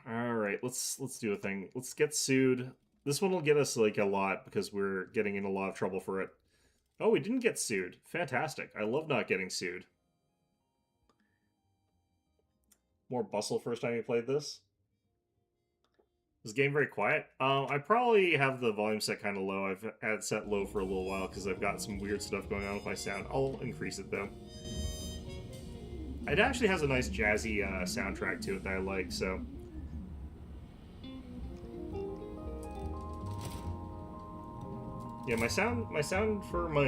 A: All right, let's do a thing. Let's get sued. This one will get us like a lot because we're getting in a lot of trouble for it. Oh, we didn't get sued. Fantastic. I love not getting sued. More bustle first time you played this? Is the game very quiet? I probably have the volume set kind of low. I've had it set low for a little while because I've got some weird stuff going on with my sound. I'll increase it though. It actually has a nice jazzy soundtrack to it that I like, so... Yeah, my sound for my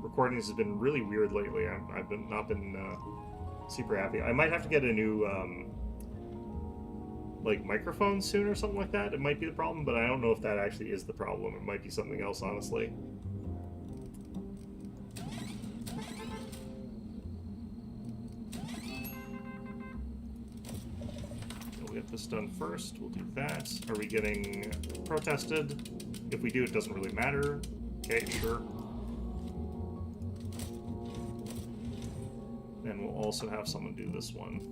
A: recordings has been really weird lately. I've not been super happy. I might have to get a new like microphone soon or something like that. It might be the problem, but I don't know if that actually is the problem. It might be something else, honestly. We'll get this done first. We'll do that. Are we getting protested? If we do, it doesn't really matter. Okay, sure. And we'll also have someone do this one.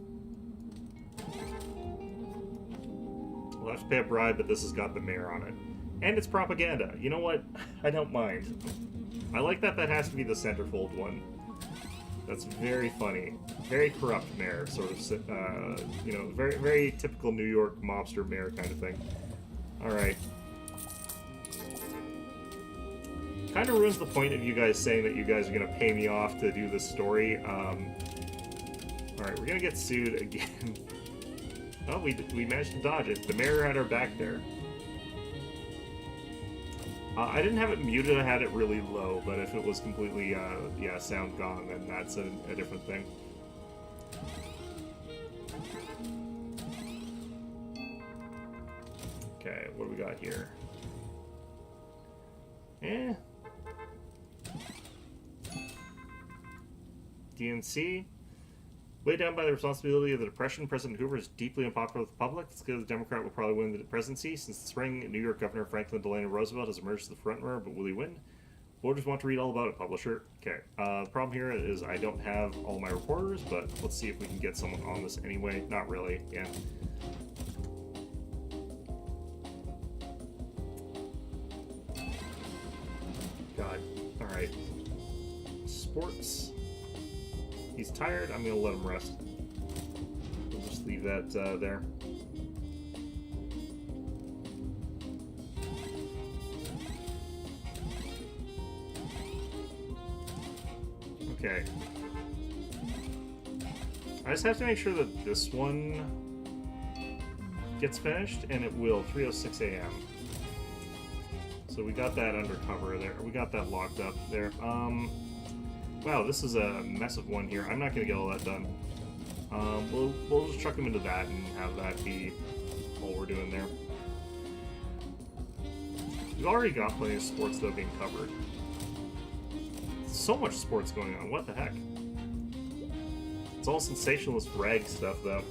A: We'll have to pay a bribe, but this has got the mayor on it. And it's propaganda. You know what? I don't mind. I like that that has to be the centerfold one. That's very funny. Very corrupt mayor, sort of, you know, very, very typical New York mobster mayor kind of thing. Alright. Kind of ruins the point of you guys saying that you guys are going to pay me off to do this story. Alright, we're going to get sued again. Oh, we managed to dodge it. The mayor had our back there. I didn't have it muted, I had it really low, but if it was completely, yeah, sound gone, then that's a different thing. Okay, what do we got here? DNC. Weighed down by the responsibility of the Depression, President Hoover is deeply unpopular with the public. It's clear the Democrat will probably win the presidency. Since the spring, New York Governor Franklin Delano Roosevelt has emerged as the frontrunner, but will he win? Voters want to read all about it, publisher. Okay, the problem here is I don't have all my reporters, but let's see if we can get someone on this anyway. Not really, yeah. God, alright. Sports. He's tired, I'm gonna let him rest. We'll just leave that there. Okay. I just have to make sure that this one gets finished, and it will, 3:06 a.m. So we got that undercover there. We got that locked up there. Wow, this is a mess of one here. I'm not going to get all that done. We'll just chuck them into that and have that be all we're doing there. We've already got plenty of sports, though, being covered. So much sports going on. What the heck? It's all sensationalist rag stuff, though.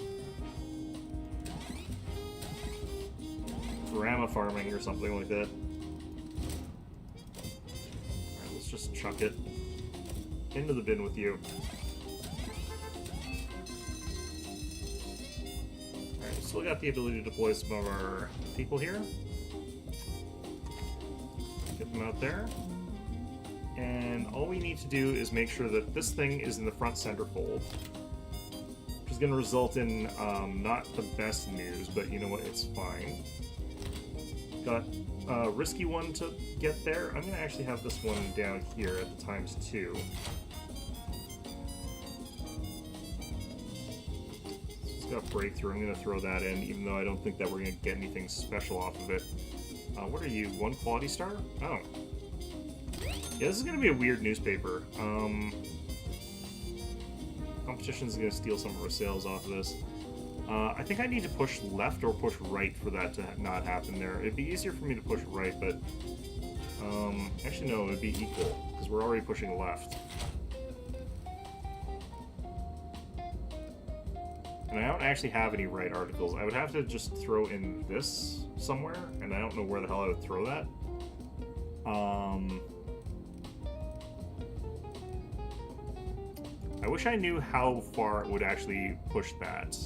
A: farming or something like that. Alright, let's just chuck it into the bin with you. Alright, still got the ability to deploy some of our people here. Get them out there. And all we need to do is make sure that this thing is in the front center fold. Which is going to result in not the best news, but you know what, it's fine. Got a risky one to get there. I'm going to actually have this one down here at the ×2. It's got breakthrough. I'm going to throw that in, even though I don't think that we're going to get anything special off of it. What are you, 1 quality star? Oh. Yeah, this is going to be a weird newspaper. Competition's going to steal some of our sales off of this. I think I need to push left or push right for that to not happen there. It'd be easier for me to push right, but... actually, no, it would be equal, because we're already pushing left. And I don't actually have any right articles. I would have to just throw in this somewhere, and I don't know where the hell I would throw that. I wish I knew how far it would actually push that.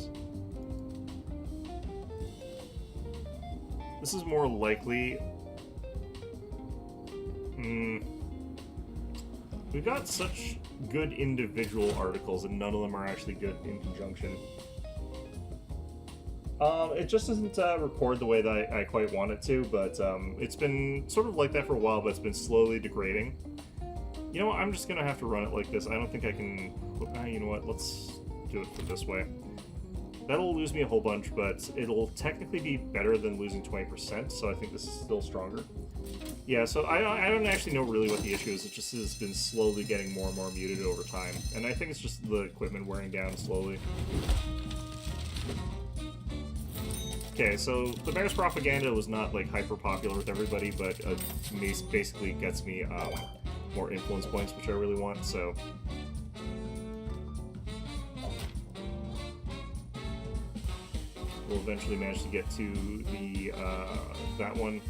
A: This is more likely... We've got such good individual articles, and none of them are actually good in conjunction. It just doesn't record the way that I quite want it to, but it's been sort of like that for a while, but it's been slowly degrading. You know what, I'm just going to have to run it like this. I don't think I can... you know what, let's do it this way. That'll lose me a whole bunch, but it'll technically be better than losing 20%, so I think this is still stronger. Yeah, so I don't actually know really what the issue is. It just has been slowly getting more and more muted over time, and I think it's just the equipment wearing down slowly. Okay, so the Mayor's Propaganda was not, like, hyper-popular with everybody, but basically gets me more influence points, which I really want, so... We'll eventually manage to get to the, that one.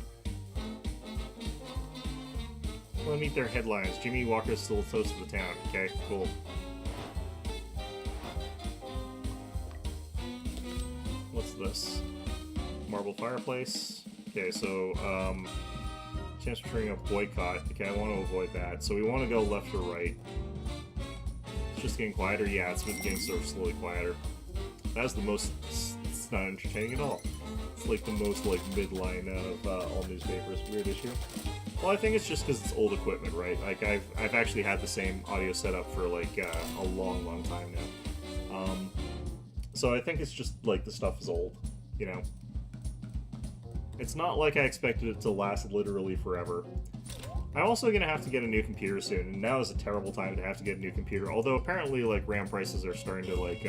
A: Well, meet their headlines. Jimmy Walker's still toast of the town. Okay, cool. What's this? Marble fireplace. Okay, so, chance for triggering a boycott. Okay, I want to avoid that. So we want to go left or right. It's just getting quieter. Yeah, it's been getting sort of slowly quieter. That's the most... It's not entertaining at all. It's like the most, like, midline of all newspapers. Weird issue. Well, I think it's just because it's old equipment, right? Like, I've actually had the same audio setup for, like, a long time now. So I think it's just, like, the stuff is old, you know? It's not like I expected it to last literally forever. I'm also going to have to get a new computer soon, and now is a terrible time to have to get a new computer, although apparently, like, RAM prices are starting to, like,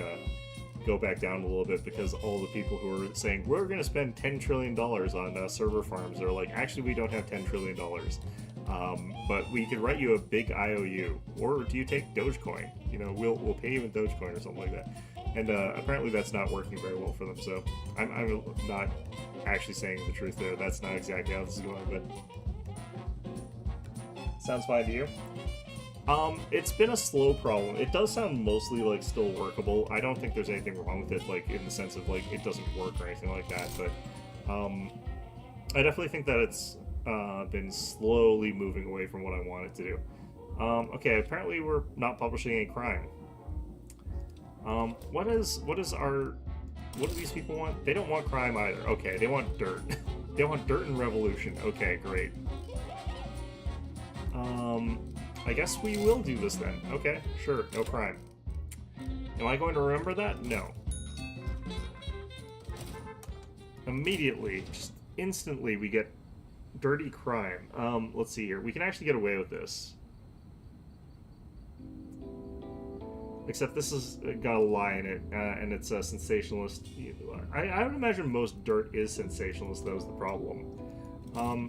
A: go back down a little bit because all the people who are saying, we're going to spend $10 trillion on server farms, are like, actually, we don't have $10 trillion. But we could write you a big IOU, or do you take Dogecoin? You know, we'll pay you in Dogecoin or something like that. And apparently that's not working very well for them, so I'm not actually saying the truth there. That's not exactly how this is going, but... Sounds fine to you? It's been a slow problem. It does sound mostly, like, still workable. I don't think there's anything wrong with it, like, in the sense of, like, it doesn't work or anything like that, but, I definitely think that it's, been slowly moving away from what I want it to do. Okay, apparently we're not publishing any crime. What do these people want? They don't want crime either. Okay, they want dirt. They want dirt and revolution. Okay, great. I guess we will do this then. Okay, sure, no crime. Am I going to remember that? No. Immediately, just instantly, we get dirty crime. Let's see here. We can actually get away with this. Except this has got a lie in it, and it's a sensationalist. I would imagine most dirt is sensationalist, that was the problem.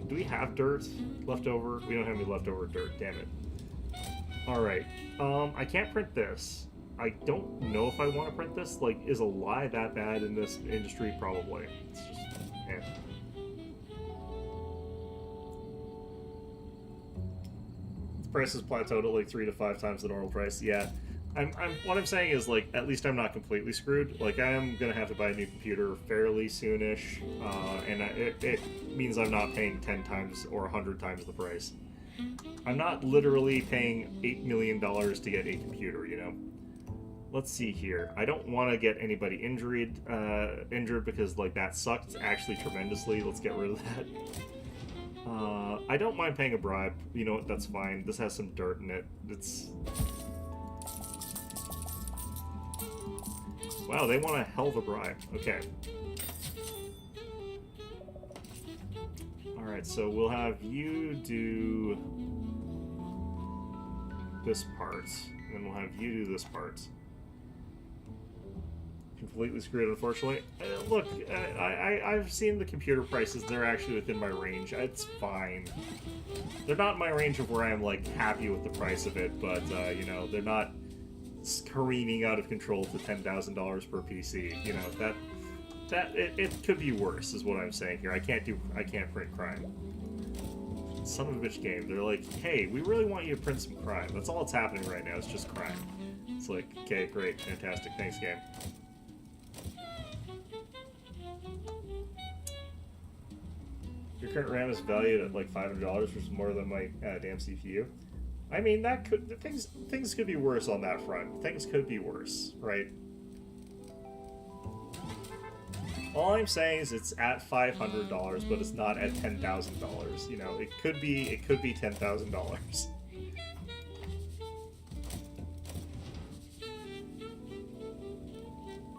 A: Do we have dirt left over? We don't have any leftover dirt, damn it. Alright, I can't print this. I don't know if I want to print this. Like, is a lie that bad in this industry? Probably. It's just, Price is plateaued at like 3 to 5 times the normal price. Yeah, what I'm saying is, like, at least I'm not completely screwed. Like, I am gonna have to buy a new computer fairly soonish, and it means I'm not paying 10 times or 100 times the price. I'm not literally paying $8 million to get a computer, you know. Let's see here. I don't want to get anybody injured because, like, that sucked actually tremendously. Let's get rid of that. I don't mind paying a bribe. You know what? That's fine. This has some dirt in it. It's... Wow, they want a hell of a bribe. Okay. Alright, so we'll have you do this part, and then we'll have you do this part. Completely screwed, unfortunately. Look, I've seen the computer prices. They're actually within my range. It's fine. They're not in my range of where I'm, like, happy with the price of it, but, you know, they're not careening out of control to $10,000 per PC. You know, it could be worse, is what I'm saying here. I can't print crime. Son of a bitch game. They're like, hey, we really want you to print some crime. That's all that's happening right now. It's just crime. It's like, okay, great, fantastic, thanks, game. Your current RAM is valued at like $500, which is more than my damn CPU. I mean, that could things could be worse on that front. Things could be worse, right? All I'm saying is it's at $500, but it's not at $10,000. You know, it could be $10,000.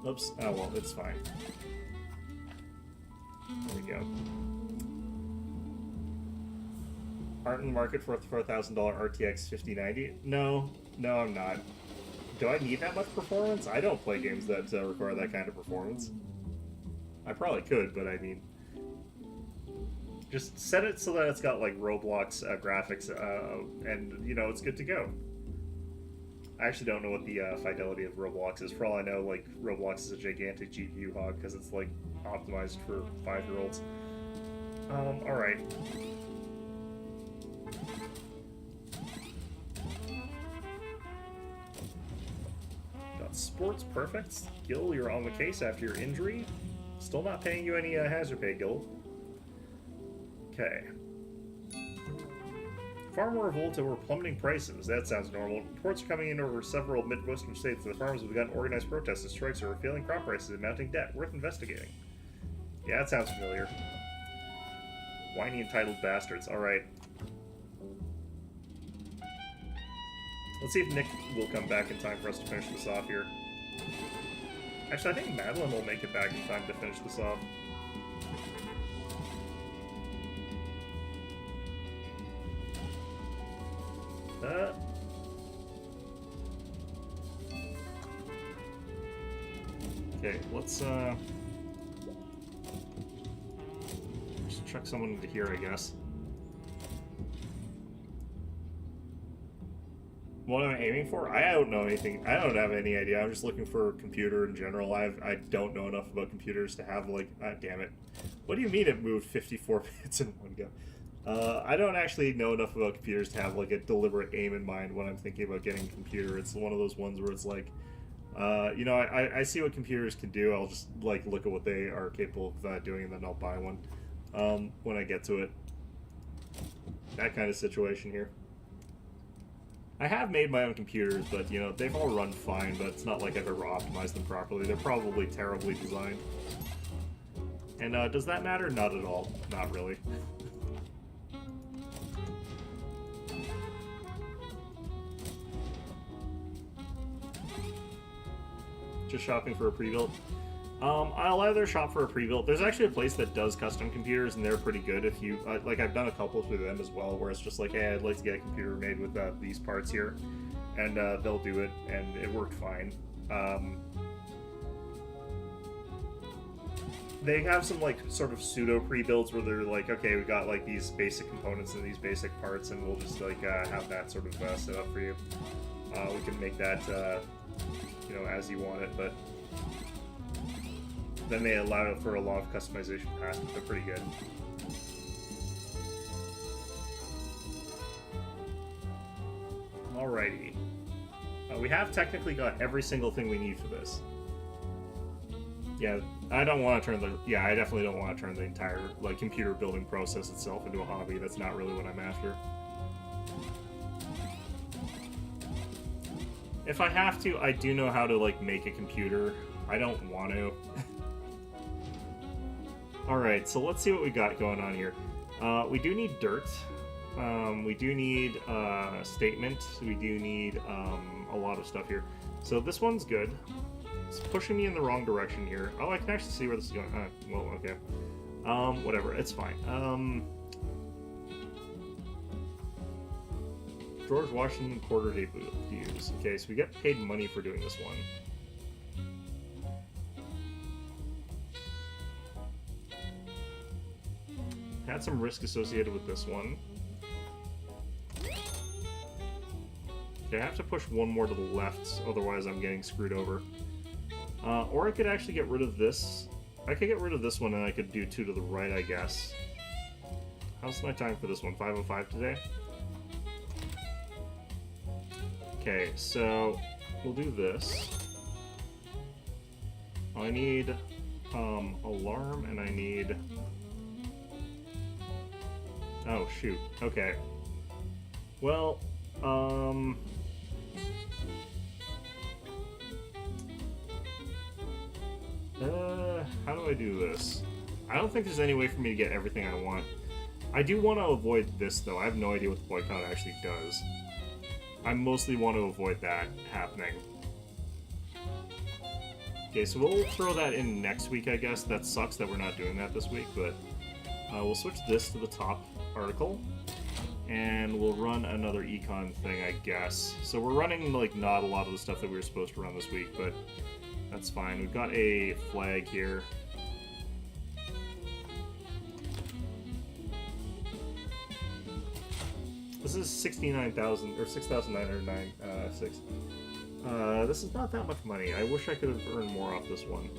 A: Oops. Oh well, it's fine. There we go. Aren't in the market for a $4,000 RTX 5090? No, I'm not. Do I need that much performance? I don't play games that require that kind of performance. I probably could, but I mean... Just set it so that it's got, like, Roblox graphics, and, you know, it's good to go. I actually don't know what the fidelity of Roblox is. For all I know, like, Roblox is a gigantic GPU hog, because it's, like, optimized for 5-year-olds. Alright. Sports perfect. Gil, you're on the case after your injury. Still not paying you any hazard pay, Gil. Okay. Farmer revolt over plummeting prices. That sounds normal. Reports are coming in over several Midwestern states that the farmers have begun organized protests and strikes over failing crop prices and mounting debt. Worth investigating. Yeah, that sounds familiar. Whiny entitled bastards. Alright. Let's see if Nick will come back in time for us to finish this off here. Actually, I think Madeline will make it back in time to finish this off. Okay, let's just chuck someone into here, I guess. What am I aiming for? I don't know anything. I don't have any idea. I'm just looking for a computer in general. I don't know enough about computers to have, like... damn it. What do you mean it moved 54 bits in one go? I don't actually know enough about computers to have, like, a deliberate aim in mind when I'm thinking about getting a computer. It's one of those ones where it's like, you know, I see what computers can do. I'll just, like, look at what they are capable of doing, and then I'll buy one when I get to it. That kind of situation here. I have made my own computers, but, you know, they've all run fine, but it's not like I've ever optimized them properly. They're probably terribly designed. And, does that matter? Not at all. Not really. Just shopping for a pre-built. I'll either shop for a pre-built. There's actually a place that does custom computers, and they're pretty good. If you like, I've done a couple through them as well, where it's just like, hey, I'd like to get a computer made with these parts here, and they'll do it, and it worked fine. They have some, like, sort of pseudo pre-builds where they're like, okay, we got, like, these basic components and these basic parts, and we'll just, like, have that sort of set up for you. We can make that, you know, as you want it, but then they allow for a lot of customization past it. They're pretty good. Alrighty. We have technically got every single thing we need for this. Yeah, I don't want to turn the... Yeah, I definitely don't want to turn the entire, like, computer building process itself into a hobby. That's not really what I'm after. If I have to, I do know how to, like, make a computer. I don't want to. Alright, so let's see what we got going on here. We do need dirt. We do need statement. We do need a lot of stuff here. So this one's good. It's pushing me in the wrong direction here. Oh, I can actually see where this is going. Well, okay. Whatever. It's fine. George Washington quarter day dues. Okay, so we get paid money for doing this one. Had some risk associated with this one. Okay, I have to push one more to the left, otherwise I'm getting screwed over. Or I could actually get rid of this. I could get rid of this one and I could do 2 to the right, I guess. How's my time for this one? 5:05 today? Okay, so we'll do this. I need alarm and I need... Oh, shoot. Okay. Well, how do I do this? I don't think there's any way for me to get everything I want. I do want to avoid this, though. I have no idea what the boycott actually does. I mostly want to avoid that happening. Okay, so we'll throw that in next week, I guess. That sucks that we're not doing that this week, but we'll switch this to the top article, and we'll run another econ thing, I guess. So we're running, like, not a lot of the stuff that we were supposed to run this week, but that's fine. We've got a flag here. This is 69,000 or 6,996. This is not that much money. I wish I could have earned more off this one,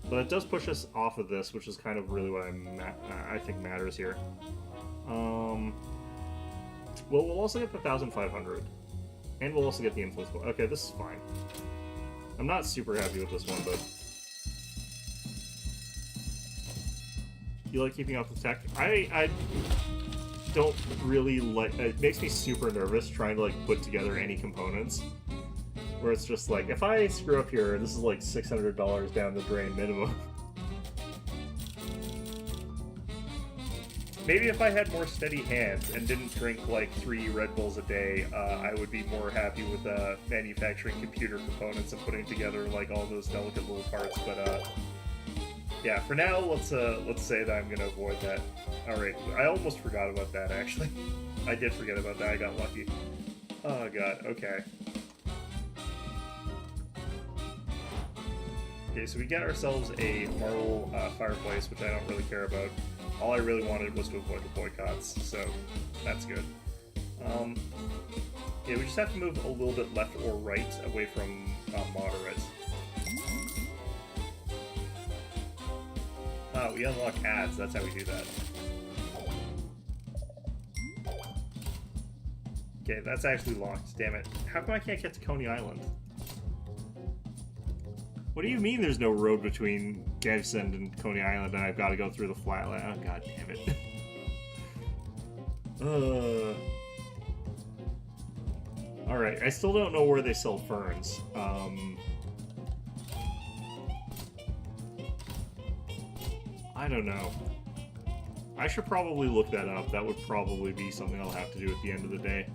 A: but it does push us off of this, which is kind of really what I think matters here. Well, we'll also get the 1,500, and we'll also get the influence. Okay, this is fine. I'm not super happy with this one, but you like keeping up with tech? I don't really like. It makes me super nervous trying to like put together any components. Where it's just like, if I screw up here, this is like $600 down the drain minimum. Maybe if I had more steady hands and didn't drink like 3 Red Bulls a day, I would be more happy with manufacturing computer components and putting together like all those delicate little parts. But yeah, for now, let's say that I'm gonna avoid that. All right, I almost forgot about that actually. I did forget about that. I got lucky. Oh god. Okay. Okay, so we get ourselves a marble fireplace, which I don't really care about. All I really wanted was to avoid the boycotts, so that's good. Yeah, we just have to move a little bit left or right away from moderate. We unlock ads, that's how we do that. Okay, that's actually locked, damn it. How come I can't get to Coney Island? What do you mean there's no road between Gavesend and Coney Island and I've got to go through the flatland? Oh, god damn it. Alright, I still don't know where they sell ferns. I don't know. I should probably look that up. That would probably be something I'll have to do at the end of the day.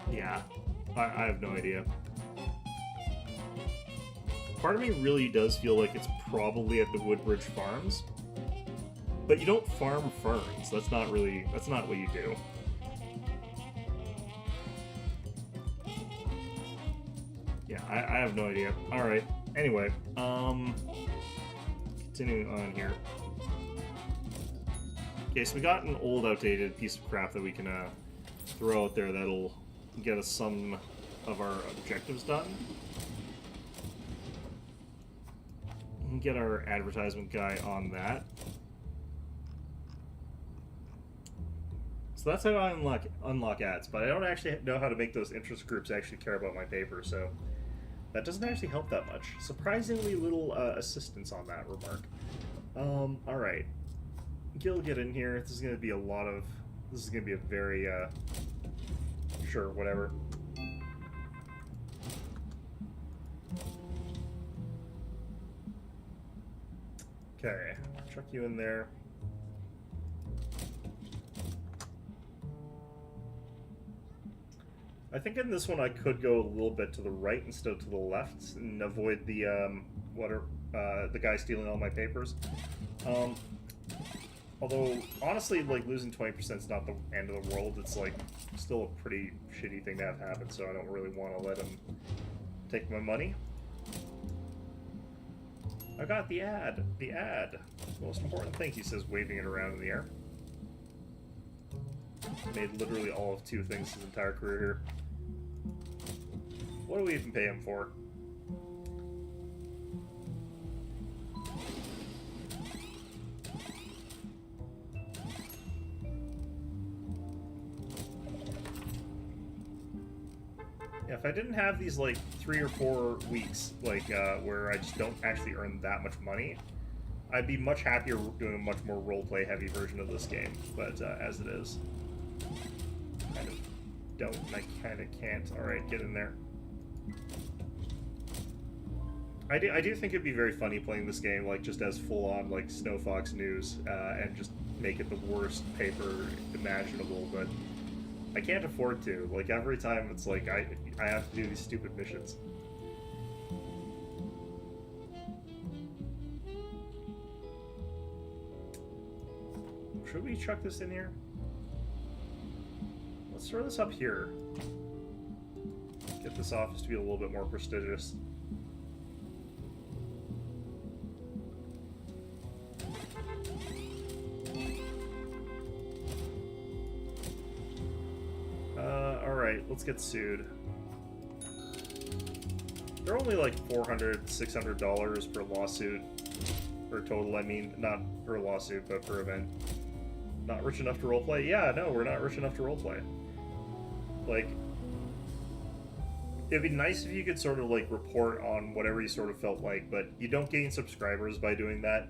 A: Yeah. I have no idea. Part of me really does feel like it's probably at the Woodbridge Farms. But you don't farm ferns. That's not what you do. Yeah, I have no idea. Alright, anyway, continuing on here. Okay, so we got an old, outdated piece of crap that we can throw out there that'll get us some of our objectives done. Get our advertisement guy on that. So that's how I unlock ads, but I don't actually know how to make those interest groups actually care about my paper, so that doesn't actually help that much. Surprisingly little assistance on that remark. Alright. Gil, get in here. This is going to be a lot of... This is going to be a very, sure, whatever. Okay, chuck you in there. I think in this one I could go a little bit to the right instead of to the left and avoid the the guy stealing all my papers. Although honestly, like losing 20% is not the end of the world. It's like still a pretty shitty thing to have happen. So I don't really want to let him take my money. I got the ad. The ad. Most important thing, he says, waving it around in the air. Made literally all of 2 things his entire career here. What do we even pay him for? Yeah, if I didn't have these like 3 or 4 weeks, like where I just don't actually earn that much money, I'd be much happier doing a much more roleplay heavy version of this game. But as it is, kind of don't and I kind of can't. All right, get in there. I do think it'd be very funny playing this game like just as full on like Snow Fox News and just make it the worst paper imaginable, but I can't afford to. Like every time it's like I have to do these stupid missions. Should we chuck this in here? Let's throw this up here. Get this office to be a little bit more prestigious. Alright, let's get sued. They're only like $400, $600 per lawsuit. Per total, I mean, not per lawsuit, but per event. Not rich enough to roleplay? Yeah, no, we're not rich enough to roleplay. Like, it'd be nice if you could sort of like report on whatever you sort of felt like, but you don't gain subscribers by doing that.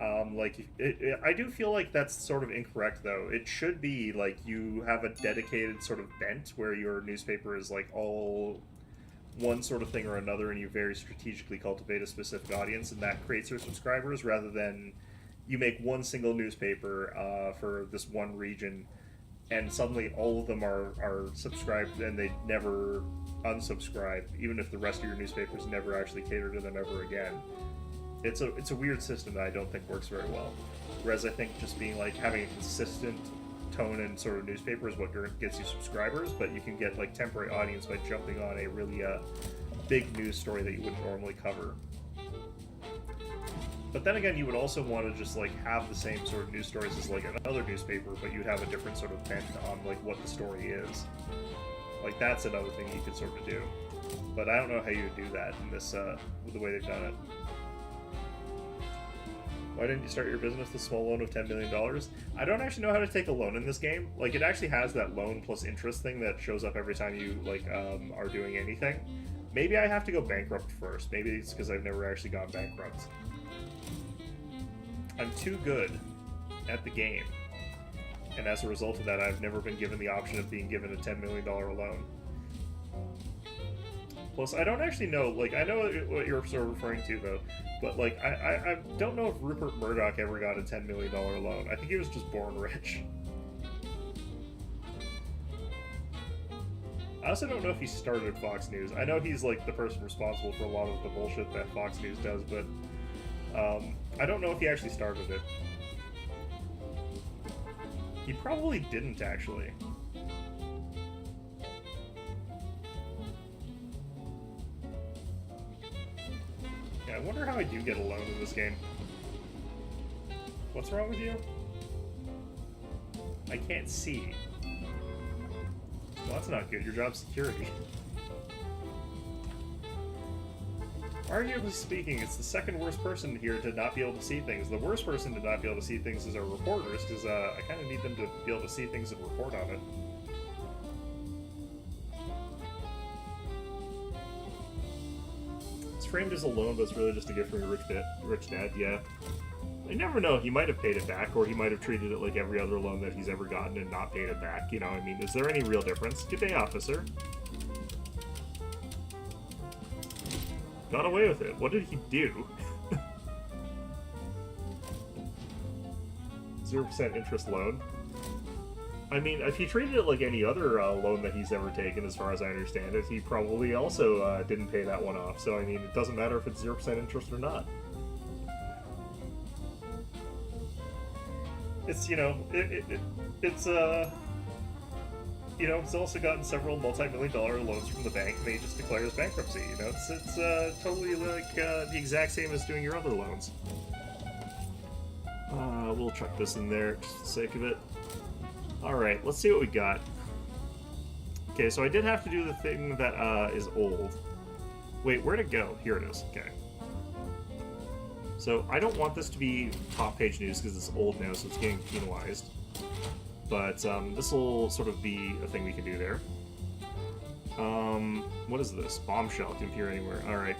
A: I do feel like that's sort of incorrect, though. It should be like you have a dedicated sort of bent where your newspaper is like all one sort of thing or another, and you very strategically cultivate a specific audience, and that creates your subscribers, rather than you make one single newspaper for this one region, and suddenly all of them are subscribed and they never unsubscribe, even if the rest of your newspapers never actually cater to them ever again. It's a weird system that I don't think works very well. Whereas I think just being like having a consistent tone and sort of newspaper is what gets you subscribers, but you can get like temporary audience by jumping on a really big news story that you wouldn't normally cover. But then again, you would also want to just like have the same sort of news stories as like another newspaper, but you'd have a different sort of bent on like what the story is. Like that's another thing you could sort of do. But I don't know how you would do that in this with the way they've done it. Why didn't you start your business with a small loan of $10 million? I don't actually know how to take a loan in this game. Like, it actually has that loan plus interest thing that shows up every time you, like, are doing anything. Maybe I have to go bankrupt first. Maybe it's because I've never actually gone bankrupt. I'm too good at the game. And as a result of that, I've never been given the option of being given a $10 million loan. Plus, I don't actually know, like, I know what you're sort of referring to, though, but, like, I don't know if Rupert Murdoch ever got a $10 million loan. I think he was just born rich. I also don't know if he started Fox News. I know he's, like, the person responsible for a lot of the bullshit that Fox News does, but I don't know if he actually started it. He probably didn't, actually. I wonder how I do get a loan in this game. What's wrong with you? I can't see. Well, that's not good. Your job's security. Arguably speaking, it's the second worst person here to not be able to see things. The worst person to not be able to see things is our reporters, because I kind of need them to be able to see things and report on it. It's framed as a loan, but it's really just a gift from your rich dad, yeah. I never know, he might have paid it back, or he might have treated it like every other loan that he's ever gotten and not paid it back, you know, I mean, is there any real difference? Good day, officer. Got away with it. What did he do? 0% interest loan. I mean, if he treated it like any other loan that he's ever taken, as far as I understand it, he probably also didn't pay that one off. So, I mean, it doesn't matter if it's 0% interest or not. It's, you know, it's you know, he's also gotten several multi-million-dollar loans from the bank, and he just declares bankruptcy. You know, it's totally like the exact same as doing your other loans. We'll chuck this in there just for the sake of it. Alright, let's see what we got. Okay, so I did have to do the thing that is old. Wait, where'd it go? Here it is. Okay. So I don't want this to be top page news because it's old now, so it's getting penalized. But this will sort of be a thing we can do there. What is this? Bombshell can appear anywhere. Alright.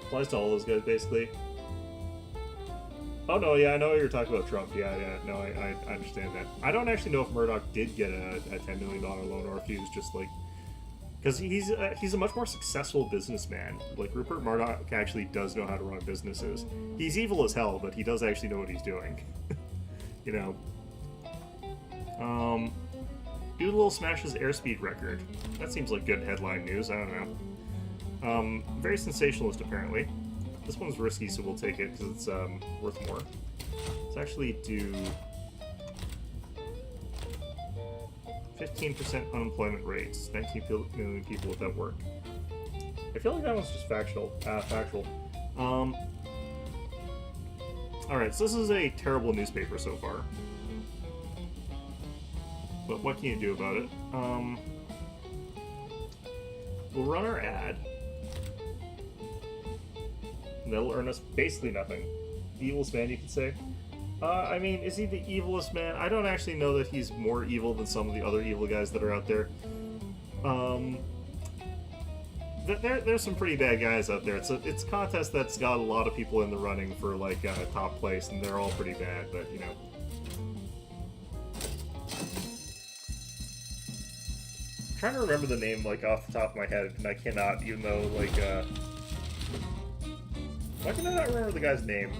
A: Applies to all those guys, basically. Oh, no, yeah, I know you're talking about Trump. Yeah, no, I understand that. I don't actually know if Murdoch did get a $10 million loan, or if he was just, like... Because he's a much more successful businessman. Like, Rupert Murdoch actually does know how to run businesses. He's evil as hell, but he does actually know what he's doing. You know. Doolittle smashes airspeed record. That seems like good headline news, I don't know. Very sensationalist, apparently. This one's risky, so we'll take it, because it's worth more. Let's actually do 15% unemployment rates, 19 million people without work. I feel like that one's just factual. Alright, so this is a terrible newspaper so far. But what can you do about it? We'll run our ad. And that'll earn us basically nothing. The evilest man, you could say. I mean, is he the evilest man? I don't actually know that he's more evil than some of the other evil guys that are out there. There's some pretty bad guys out there. It's a contest that's got a lot of people in the running for, like, top place, and they're all pretty bad, but, you know. I'm trying to remember the name, like, off the top of my head, and I cannot, even though, like, why can I not remember the guy's name?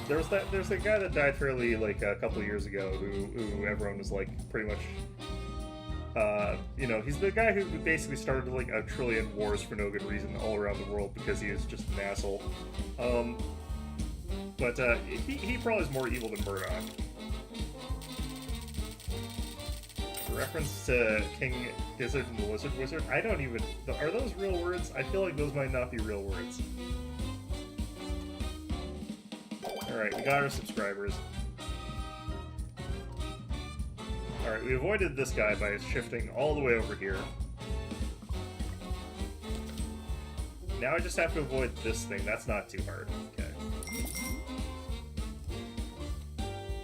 A: There's a guy that died fairly, like, a couple of years ago who everyone was, like, pretty much, you know, he's the guy who basically started, like, a trillion wars for no good reason all around the world because he is just an asshole. But he probably is more evil than Murdoch. Reference to King Gizzard and the Lizard Wizard? I don't even... Are those real words? I feel like those might not be real words. Alright, we got our subscribers. Alright, we avoided this guy by shifting all the way over here. Now I just have to avoid this thing. That's not too hard. Okay.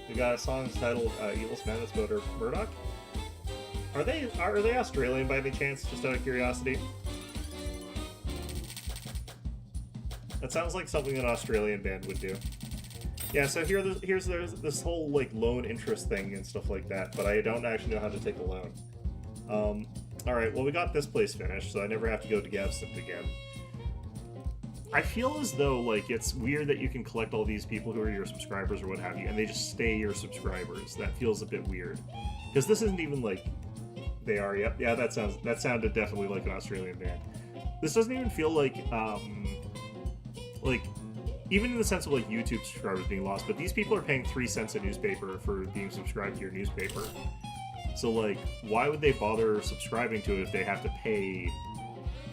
A: We got a song titled Evilest Man that's about Murdoch. Are they Australian by any chance, just out of curiosity? That sounds like something an Australian band would do. Yeah, so here's this whole, like, loan interest thing and stuff like that, but I don't actually know how to take a loan. Alright, well, we got this place finished, so I never have to go to Gavston again. I feel as though, like, it's weird that you can collect all these people who are your subscribers or what have you, and they just stay your subscribers. That feels a bit weird. Because this isn't even, like... They are, yep. Yeah, that sounded definitely like an Australian band. This doesn't even feel like, even in the sense of, like, YouTube subscribers being lost, but these people are paying 3 cents a newspaper for being subscribed to your newspaper. So, like, why would they bother subscribing to it if they have to pay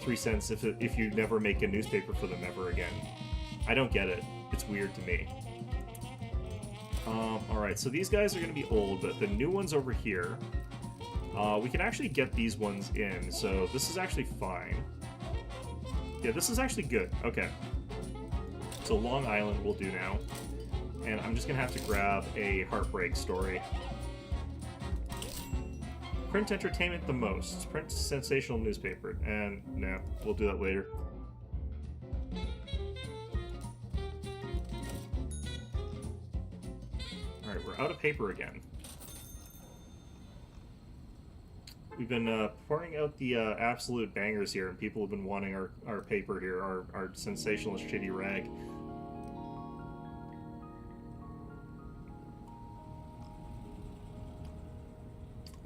A: 3 cents if you never make a newspaper for them ever again? I don't get it. It's weird to me. Alright, so these guys are going to be old, but the new ones over here... we can actually get these ones in, so this is actually fine. Yeah, this is actually good. Okay. So Long Island will do now. And I'm just going to have to grab a Heartbreak story. Print entertainment the most. Print sensational newspaper. And no, we'll do that later. Alright, we're out of paper again. We've been pouring out the absolute bangers here, and people have been wanting our paper here, our sensationalist shitty rag.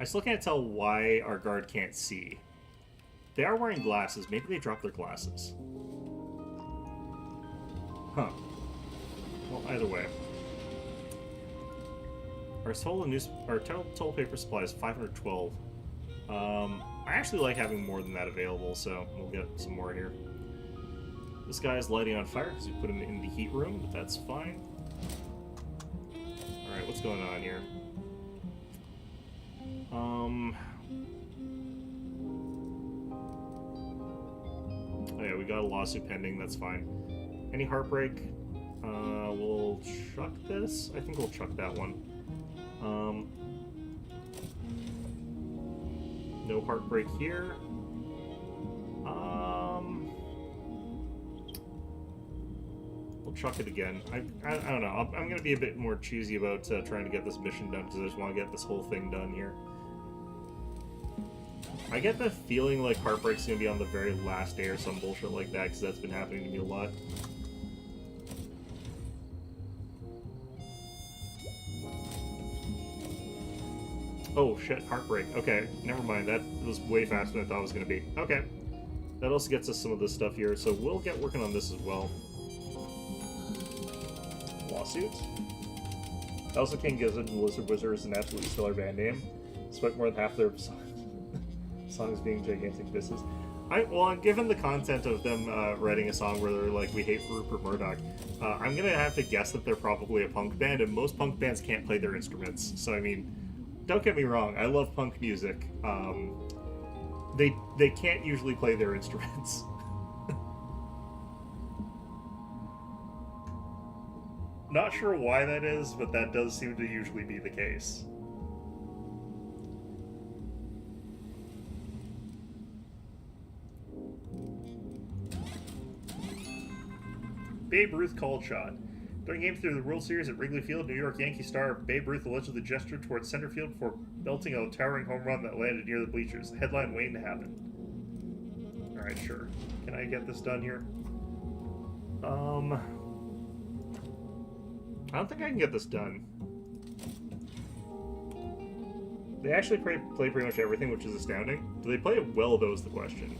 A: I still can't tell why our guard can't see. They are wearing glasses. Maybe they dropped their glasses. Huh. Well, either way. Our total paper supply is 512. I actually like having more than that available, so we'll get some more here. This guy is lighting on fire because we put him in the heat room, but that's fine. Alright, what's going on here? Oh yeah, we got a lawsuit pending, that's fine. Any Heartbreak? We'll chuck this? I think we'll chuck that one. No Heartbreak here. We'll chuck it again. I don't know. I'm going to be a bit more choosy about trying to get this mission done because I just want to get this whole thing done here. I get the feeling like Heartbreak's going to be on the very last day or some bullshit like that because that's been happening to me a lot. Oh shit, Heartbreak. Okay, never mind. That was way faster than I thought it was going to be. Okay. That also gets us some of this stuff here, so we'll get working on this as well. Lawsuit. Also, King Gizzard and Lizard Wizard is an absolutely stellar band name, despite more than half their songs being gigantic disses. Well, given the content of them writing a song where they're like, we hate Rupert Murdoch, I'm going to have to guess that they're probably a punk band, and most punk bands can't play their instruments, so I mean... Don't get me wrong, I love punk music. They can't usually play their instruments. Not sure why that is, but that does seem to usually be the case. Babe Ruth called shot. During game through the World Series at Wrigley Field, New York Yankee star Babe Ruth allegedly gestured towards center field before belting a towering home run that landed near the bleachers. Headline waiting to happen. Alright, sure. Can I get this done here? I don't think I can get this done. They actually play pretty much everything, which is astounding. Do they play it well, though, is the question.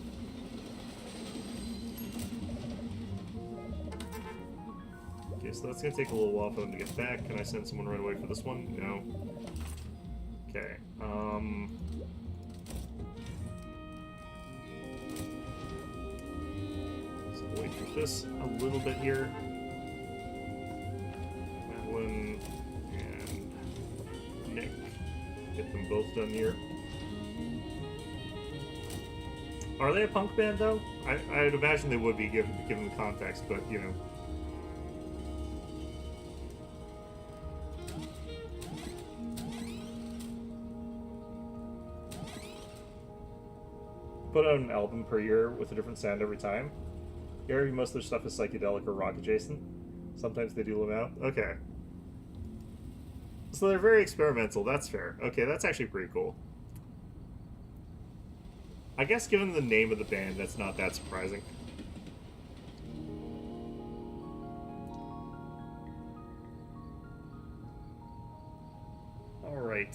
A: Okay, so that's going to take a little while for them to get back. Can I send someone right away for this one? No. Okay, so wait for this a little bit here. Madeline and Nick. Get them both done here. Are they a punk band, though? I'd imagine they would be, given the context, but, you know. Put out an album per year with a different sound every time. Here, most of their stuff is psychedelic or rock adjacent. Sometimes they do them out. Okay. So they're very experimental, that's fair. Okay, that's actually pretty cool. I guess given the name of the band, that's not that surprising. Alright.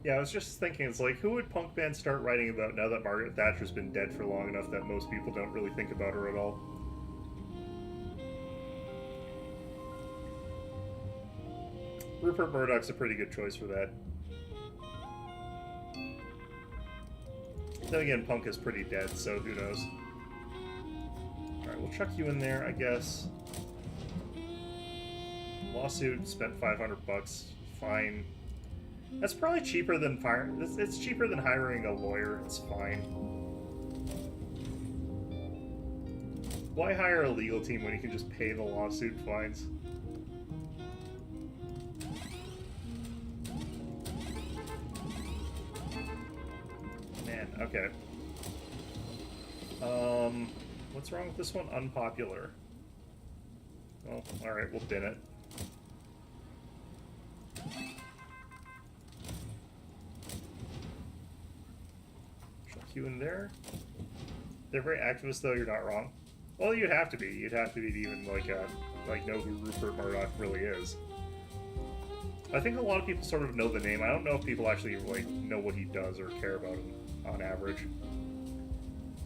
A: Yeah, I was just thinking, it's like, who would punk bands start writing about now that Margaret Thatcher's been dead for long enough that most people don't really think about her at all? Rupert Murdoch's a pretty good choice for that. Then again, punk is pretty dead, so who knows. Alright, we'll chuck you in there, I guess. Lawsuit, spent $500. Fine. That's probably cheaper than it's cheaper than hiring a lawyer. It's fine. Why hire a legal team when you can just pay the lawsuit fines? Man, okay. What's wrong with this one? Unpopular. Well, alright, we'll bin it. Chuck you in there. They're very activist, though. You're not wrong. Well, you'd have to be. You'd have to be to even like know who Rupert Murdoch really is. I think a lot of people sort of know the name. I don't know if people actually like know what he does or care about him on average.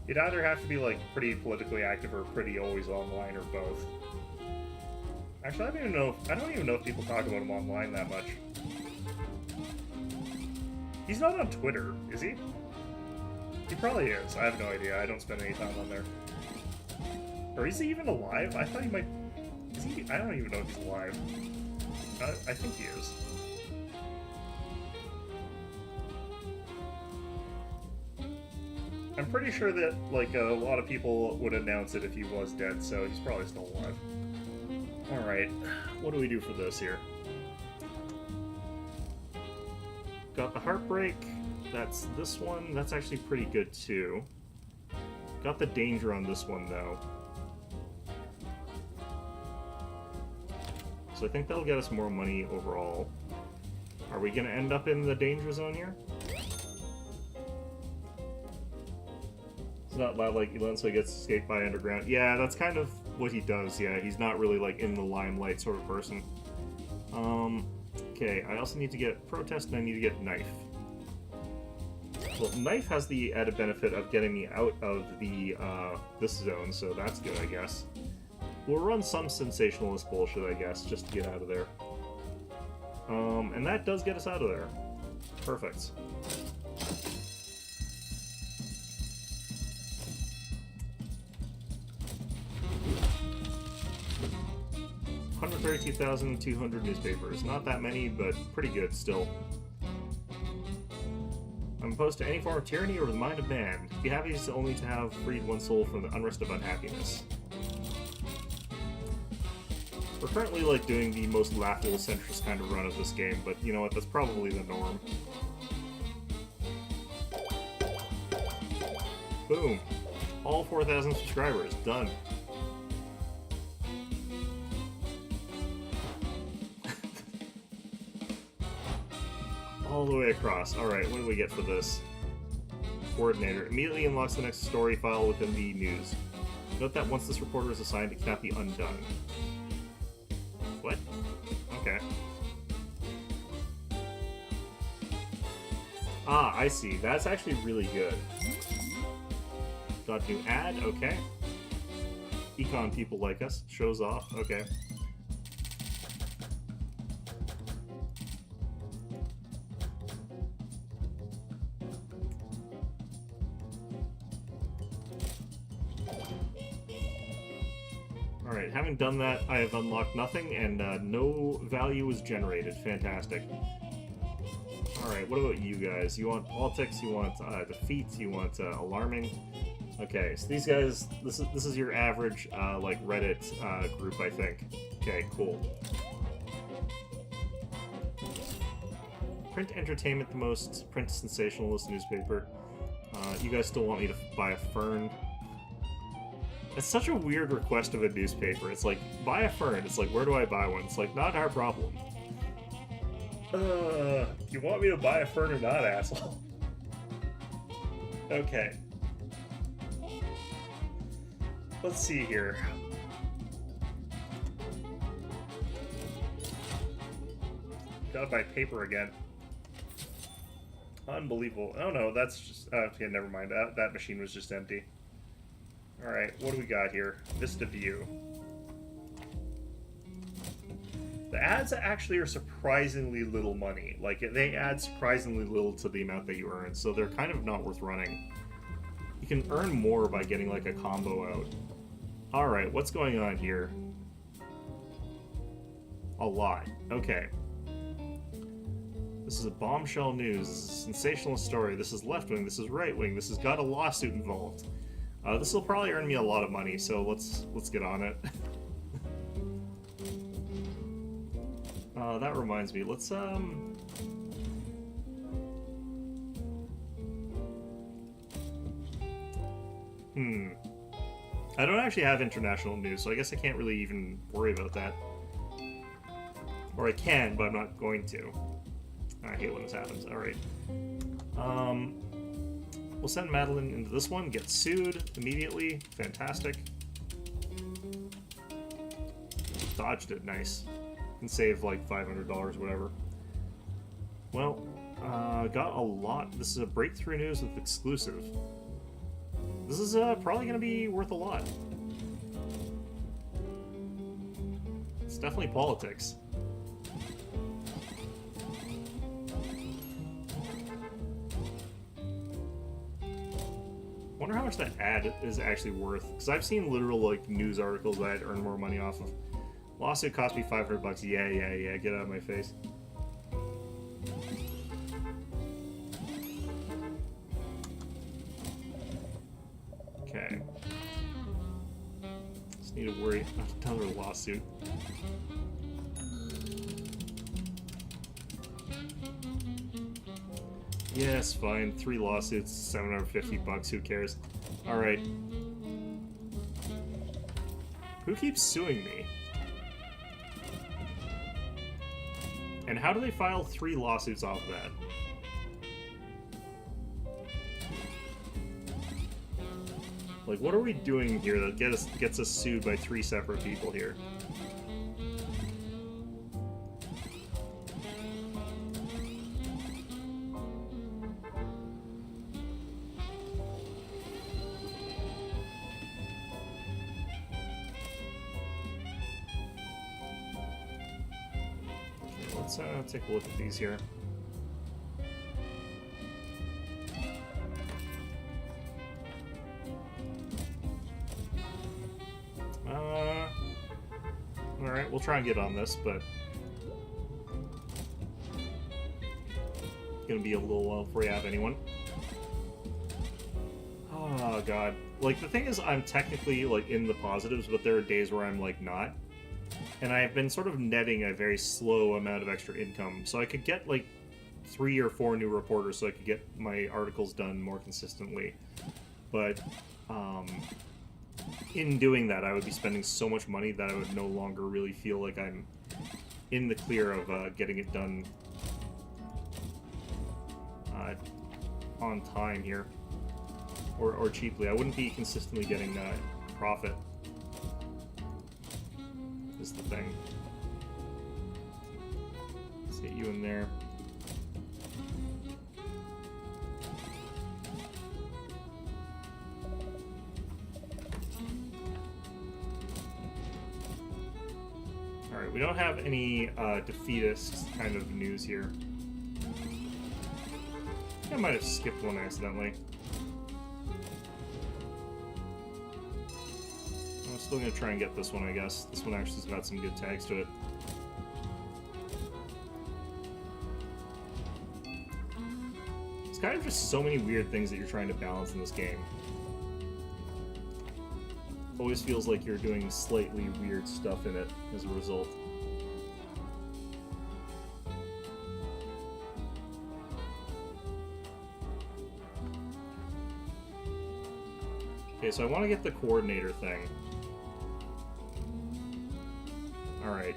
A: You'd either have to be like pretty politically active or pretty always online or both. Actually, I don't even know if people talk about him online that much. He's not on Twitter, is he? He probably is. I have no idea. I don't spend any time on there. Or is he even alive? I thought he might... Is he... I don't even know if he's alive. I think he is. I'm pretty sure that, like, a lot of people would announce it if he was dead, so he's probably still alive. Alright, what do we do for this here? Got the Heartbreak. That's this one. That's actually pretty good, too. Got the Danger on this one, though. So I think that'll get us more money overall. Are we going to end up in the Danger Zone here? It's not loud like Elon, so he gets escaped by underground. Yeah, that's kind of what he does, yeah. He's not really, like, in the limelight sort of person. Okay, I also need to get Protest, and I need to get Knife. Well, Knife has the added benefit of getting me out of the, this zone, so that's good, I guess. We'll run some sensationalist bullshit, I guess, just to get out of there. And that does get us out of there. Perfect. $132,200 newspapers. Not that many, but pretty good still. I'm opposed to any form of tyranny over the mind of man. Be happy only to have freed one soul from the unrest of unhappiness. We're currently, like, doing the most laughable centrist kind of run of this game, but you know what, that's probably the norm. Boom. All 4,000 subscribers. Done. All the way across. Alright, what do we get for this? Coordinator. Immediately unlocks the next story file within the news. Note that once this reporter is assigned, it cannot be undone. What? Okay. Ah, I see. That's actually really good. Got new ad? Okay. Econ people like us. Shows off. Okay. Alright, having done that, I have unlocked nothing, and no value was generated. Fantastic. Alright, what about you guys? You want politics, you want defeat, you want alarming. Okay, so these guys, this is your average, like, Reddit group, I think. Okay, cool. Print entertainment the most, print sensationalist newspaper. You guys still want me to buy a Fern? It's such a weird request of a newspaper. It's like, buy a Fern. It's like, where do I buy one? It's like, not our problem. You want me to buy a Fern or not, asshole? Okay. Let's see here. Gotta buy paper again. Unbelievable. Oh no, that's just... okay, never mind. That machine was just empty. Alright, what do we got here? Vista View. The ads actually are surprisingly little money. Like, they add surprisingly little to the amount that you earn, so they're kind of not worth running. You can earn more by getting, like, a combo out. Alright, what's going on here? A lot. Okay. This is a bombshell news. This is a sensational story. This is left-wing. This is right-wing. This has got a lawsuit involved. This will probably earn me a lot of money, so let's get on it. That reminds me, let's I don't actually have international news, so I guess I can't really even worry about that. Or I can, but I'm not going to. I hate when this happens. Alright. We'll send Madeline into this one, get sued immediately. Fantastic. Dodged it, nice. And save like $500, whatever. Well, got a lot. This is a breakthrough news with exclusive. This is probably going to be worth a lot. It's definitely politics. Wonder how much that ad is actually worth, because I've seen literal like news articles that I'd earn more money off of. Lawsuit cost me $500. Yeah, get out of my face. Okay. Just need to worry about another lawsuit. Yes, fine. 3 lawsuits, $750. Who cares? Alright. Who keeps suing me? And how do they file 3 lawsuits off of that? Like, what are we doing here that gets us sued by 3 separate people here? Let's take a look at these here. Alright, we'll try and get on this, but it's gonna be a little while before you have anyone. Oh god. Like, the thing is, I'm technically, like, in the positives, but there are days where I'm, like, not. And I've been sort of netting a very slow amount of extra income, so I could get, like, 3 or 4 new reporters so I could get my articles done more consistently. But, in doing that, I would be spending so much money that I would no longer really feel like I'm in the clear of getting it done on time here. Or cheaply. I wouldn't be consistently getting profit. Is the thing. Let's get you in there. Alright, we don't have any defeatist kind of news here. I might have skipped one accidentally. I'm still going to try and get this one, I guess. This one actually's got some good tags to it. It's kind of just so many weird things that you're trying to balance in this game. It always feels like you're doing slightly weird stuff in it as a result. Okay, so I want to get the coordinator thing. Alright,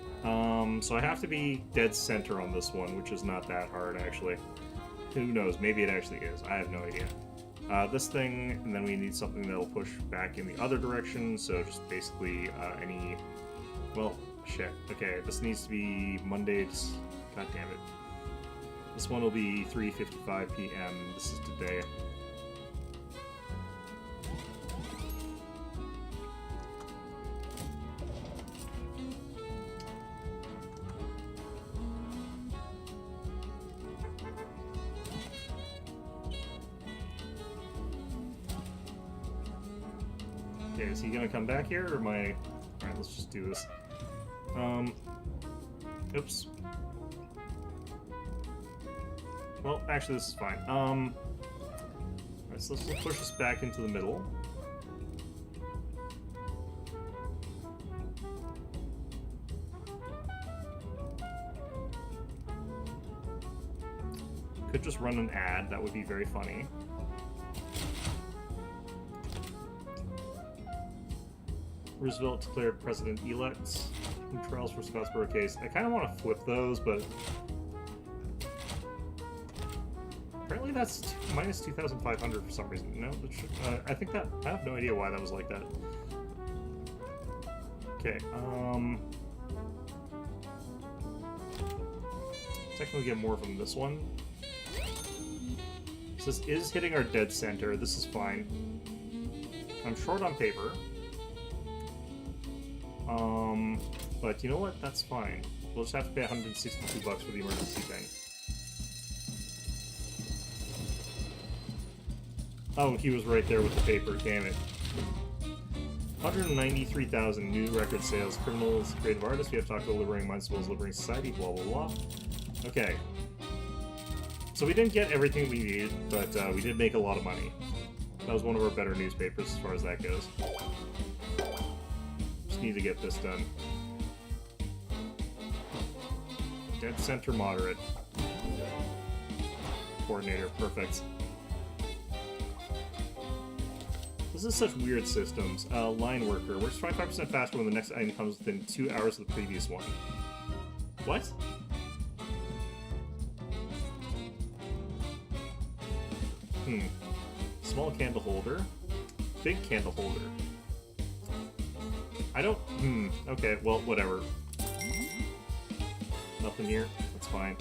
A: so I have to be dead center on this one, which is not that hard, actually. Who knows? Maybe it actually is. I have no idea. This thing, and then we need something that'll push back in the other direction, so just basically any... Well, shit. Okay, this needs to be Mondays. God damn it. This one will be 3:55 p.m. This is today. Okay, is he gonna come back here, or am I... Alright, let's just do this. Oops. Well, actually, this is fine. Alright, so let's push this back into the middle. Could just run an ad. That would be very funny. Roosevelt declared president-elect. New trials for Scottsboro case. I kind of want to flip those, but apparently that's minus 2,500 for some reason. No, that should, I think that I have no idea why that was like that. Okay. Technically get more from this one. So this is hitting our dead center. This is fine. I'm short on paper. But you know what? That's fine. We'll just have to pay 162 bucks for the emergency thing. Oh, he was right there with the paper. Damn it. 193,000 new record sales. Criminals, creative artists. We have talked about liberating minds, liberating society. Blah blah blah. Okay. So we didn't get everything we needed, but we did make a lot of money. That was one of our better newspapers as far as that goes. Just need to get this done. Dead center moderate. Coordinator, perfect. This is such weird systems. Line worker works 25% faster when the next item comes within 2 hours of the previous one. What? Small candle holder. Big candle holder. I don't... Okay, well, whatever. Nothing here? That's fine.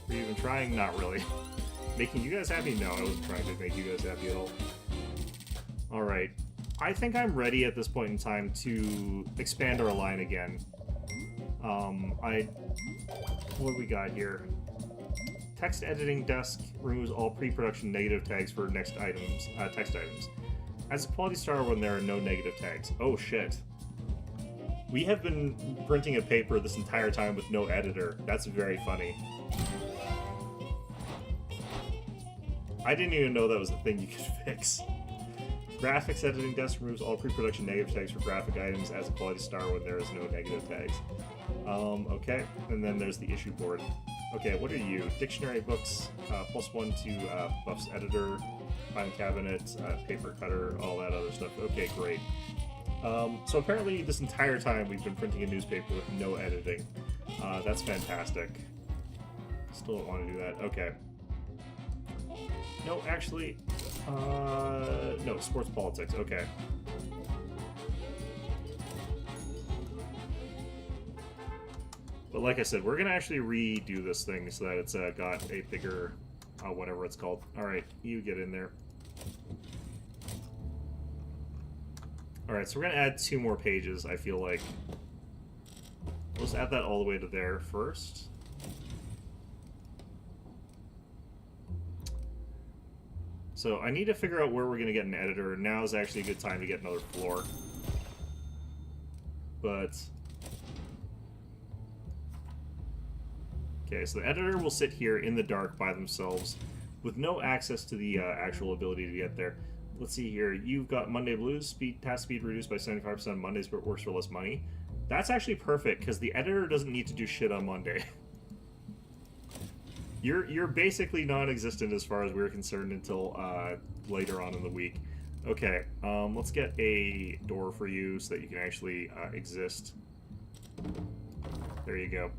A: Were you even trying? Not really. Making you guys happy? No, I wasn't trying to make you guys happy at all. Alright. I think I'm ready at this point in time to expand our line again. What do we got here? Text editing desk removes all pre-production negative tags for next items, text items. As a quality star when there are no negative tags. Oh shit. We have been printing a paper this entire time with no editor. That's very funny. I didn't even know that was a thing you could fix. Graphics editing desk removes all pre-production negative tags for graphic items as a quality star when there is no negative tags. Okay, and then there's the issue board. Okay, what are you? Dictionary books, +1 to buffs editor, file cabinet, paper cutter, all that other stuff. Okay, great. So apparently this entire time we've been printing a newspaper with no editing. That's fantastic. Still don't want to do that. Okay. No, actually, no, sports politics. Okay. But like I said, we're going to actually redo this thing so that it's got a bigger, whatever it's called. Alright, you get in there. Alright, so we're going to add 2 more pages, I feel like. Let's add that all the way to there first. So I need to figure out where we're going to get an editor. Now is actually a good time to get another floor. But... okay, so the editor will sit here in the dark by themselves with no access to the actual ability to get there. Let's see here. You've got Monday Blues, task speed reduced by 75% on Mondays, but works for less money. That's actually perfect, because the editor doesn't need to do shit on Monday. You're basically non-existent as far as we're concerned until later on in the week. Okay, let's get a door for you so that you can actually exist. There you go.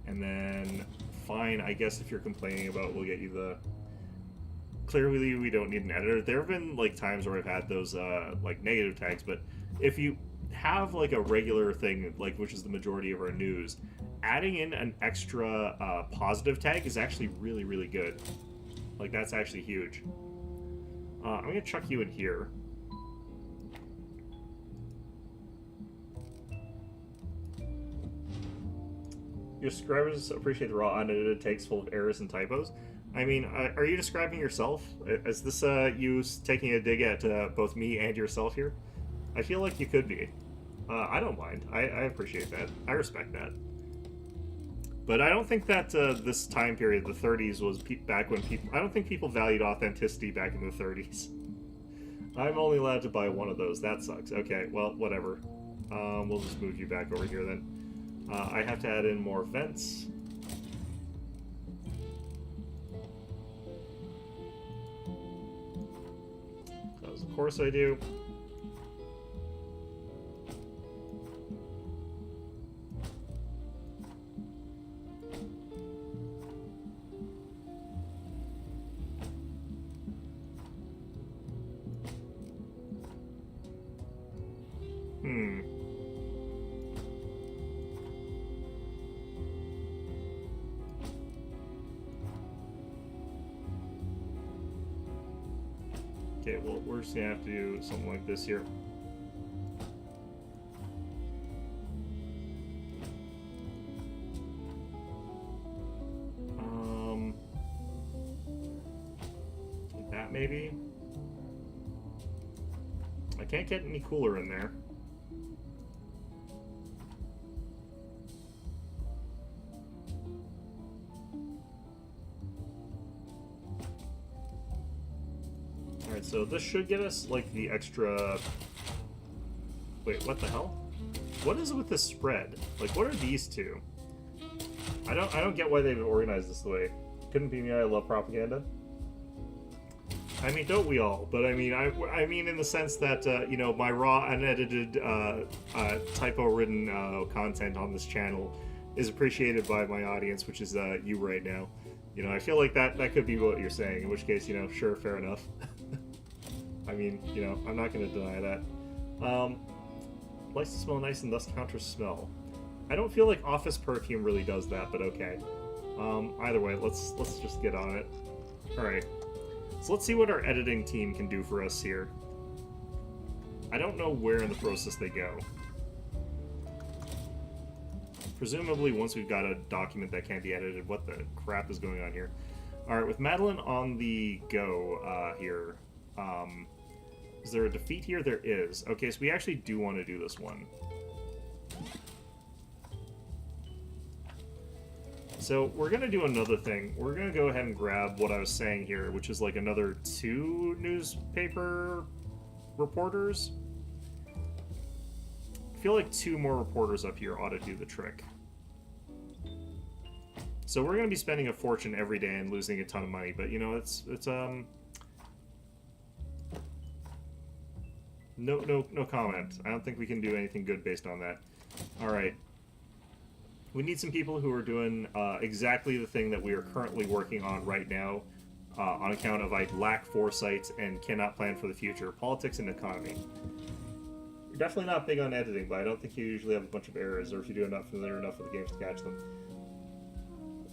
A: And then, fine, I guess if you're complaining about, we'll get you the... Clearly, we don't need an editor. There have been, like, times where I've had those, like, negative tags, but if you have, like, a regular thing, like, which is the majority of our news, adding in an extra positive tag is actually really, really good. Like, that's actually huge. I'm going to chuck you in here. Your subscribers appreciate the raw, unedited takes full of errors and typos. I mean, are you describing yourself? Is this you taking a dig at both me and yourself here? I feel like you could be. I don't mind. I appreciate that. I respect that. But I don't think that this time period, the 30s, was back when people... I don't think people valued authenticity back in the 30s. I'm only allowed to buy one of those. That sucks. Okay, well, whatever. We'll just move you back over here then. I have to add in more vents. course I do. Okay, well, we're just gonna have to do something like this here. Like that maybe? I can't get any cooler in there. Alright, so this should get us, like, the extra... Wait, what the hell? What is with this spread? Like, what are these two? I don't get why they've organized this way. Couldn't be me, I love propaganda. I mean, don't we all? But I mean in the sense that, you know, my raw, unedited, typo-ridden content on this channel is appreciated by my audience, which is you right now. You know, I feel like that could be what you're saying, in which case, you know, sure, fair enough. I mean, you know, I'm not going to deny that. Likes to smell nice and thus counters smell. I don't feel like office perfume really does that, but okay. Either way, let's just get on it. Alright. So let's see what our editing team can do for us here. I don't know where in the process they go. Presumably once we've got a document that can be edited. What the crap is going on here? Alright, with Madeline on the go here, is there a defeat here? There is. Okay, so we actually do want to do this one. So we're going to do another thing. We're going to go ahead and grab what I was saying here, which is like another 2 newspaper reporters. I feel like 2 more reporters up here ought to do the trick. So we're going to be spending a fortune every day and losing a ton of money, but you know, it's no comment. I don't think we can do anything good based on that. All right. We need some people who are doing exactly the thing that we are currently working on right now, on account of I lack foresight and cannot plan for the future. Politics and economy. You're definitely not big on editing, but I don't think you usually have a bunch of errors, or if you do, not familiar enough with the games to catch them.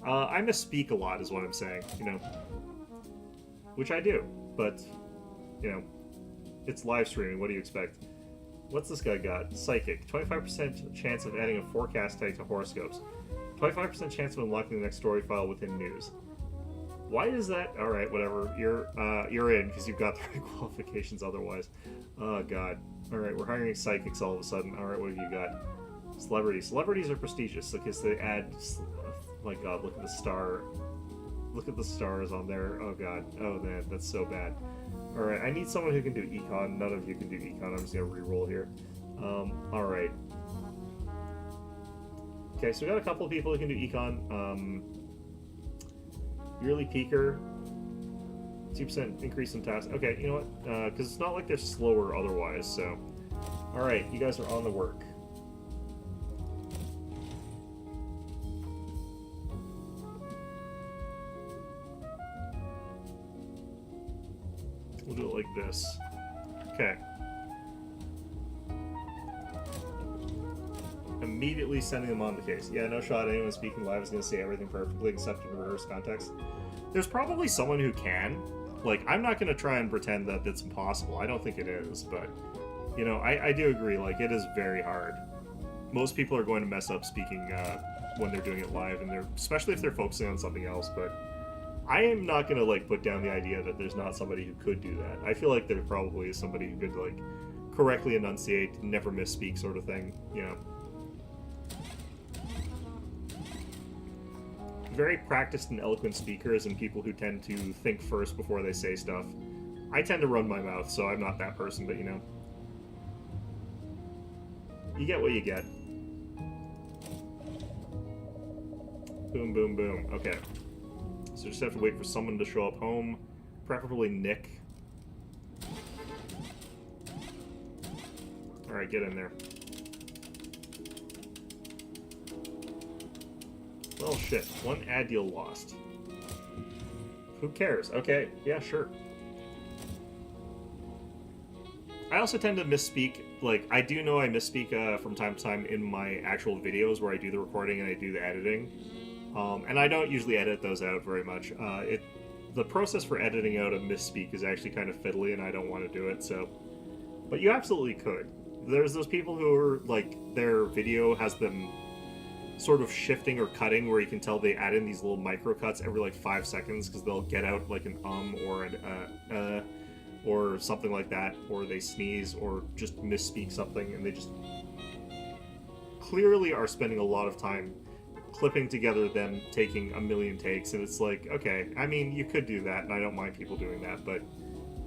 A: I misspeak a lot, is what I'm saying, you know. Which I do, but, you know, it's live streaming, what do you expect? What's this guy got? Psychic. 25% chance of adding a forecast tag to horoscopes. 25% chance of unlocking the next story file within news. Why is that? Alright, whatever. You're in, because you've got the right qualifications otherwise. Oh, God. Alright, we're hiring psychics all of a sudden. Alright, what have you got? Celebrities. Celebrities are prestigious, because they add... Oh my God, look at the star. Look at the stars on there. Oh, God. Oh, man, that's so bad. Alright, I need someone who can do econ. None of you can do econ. I'm just going to re-roll here. Alright. Okay, so we got a couple of people who can do econ. Yearly peaker. 2% increase in tasks. Okay, you know what? Because it's not like they're slower otherwise, so... Alright, you guys are on the work. We'll do it like this. Okay. Immediately sending them on the case. Yeah, no shot anyone speaking live is going to say everything perfectly except in reverse context. There's probably someone who can. Like, I'm not going to try and pretend that it's impossible. I don't think it is, but, you know, I do agree, like, it is very hard. Most people are going to mess up speaking when they're doing it live, and especially if they're focusing on something else, but I am not going to, like, put down the idea that there's not somebody who could do that. I feel like there probably is somebody who could, like, correctly enunciate, never misspeak sort of thing, you know. Very practiced and eloquent speakers and people who tend to think first before they say stuff. I tend to run my mouth, so I'm not that person, but, you know. You get what you get. Boom, boom, boom. Okay. So just have to wait for someone to show up home, preferably Nick. Alright, get in there. Well, shit. One ad deal lost. Who cares? Okay, yeah, sure. I also tend to misspeak. Like, I do know I misspeak from time to time in my actual videos where I do the recording and I do the editing. And I don't usually edit those out very much. The process for editing out a misspeak is actually kind of fiddly, and I don't want to do it, so... But you absolutely could. There's those people who are, like, their video has them sort of shifting or cutting where you can tell they add in these little micro cuts every, like, 5 seconds, because they'll get out, like, an or an or something like that, or they sneeze, or just misspeak something, and they just clearly are spending a lot of time clipping together them taking a million takes, and it's like, okay, I mean, you could do that, and I don't mind people doing that, but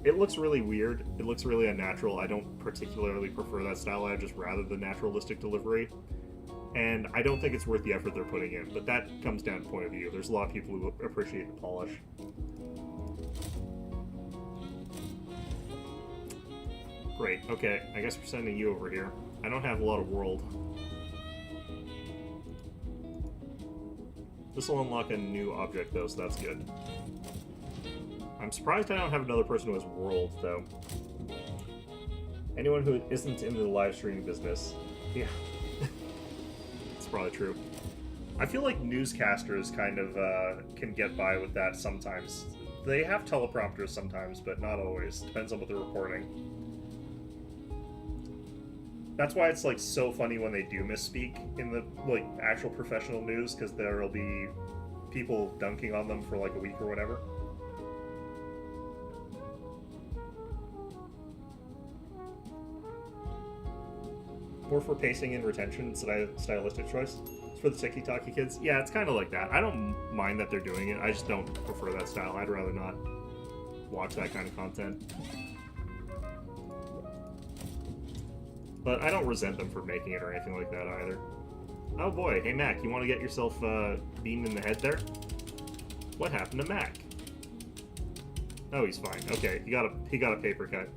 A: it looks really weird. It looks really unnatural. I don't particularly prefer that style. I just rather the naturalistic delivery, and I don't think it's worth the effort they're putting in, but that comes down to point of view. There's a lot of people who appreciate the polish. Great, okay, I guess we're sending you over here. I don't have a lot of world. This will unlock a new object, though, so that's good. I'm surprised I don't have another person who has world, though. Anyone who isn't in the live streaming business. Yeah. It's probably true. I feel like newscasters kind of can get by with that sometimes. They have teleprompters sometimes, but not always. Depends on what they're reporting. That's why it's, like, so funny when they do misspeak in the, like, actual professional news, because there'll be people dunking on them for, like, a week or whatever. More for pacing and retention, stylistic choice. It's for the ticky-tacky kids. Yeah, it's kind of like that. I don't mind that they're doing it. I just don't prefer that style. I'd rather not watch that kind of content. But I don't resent them for making it or anything like that either. Oh boy, hey Mac, you want to get yourself beamed in the head there? What happened to Mac? Oh, he's fine. Okay, he got a paper cut.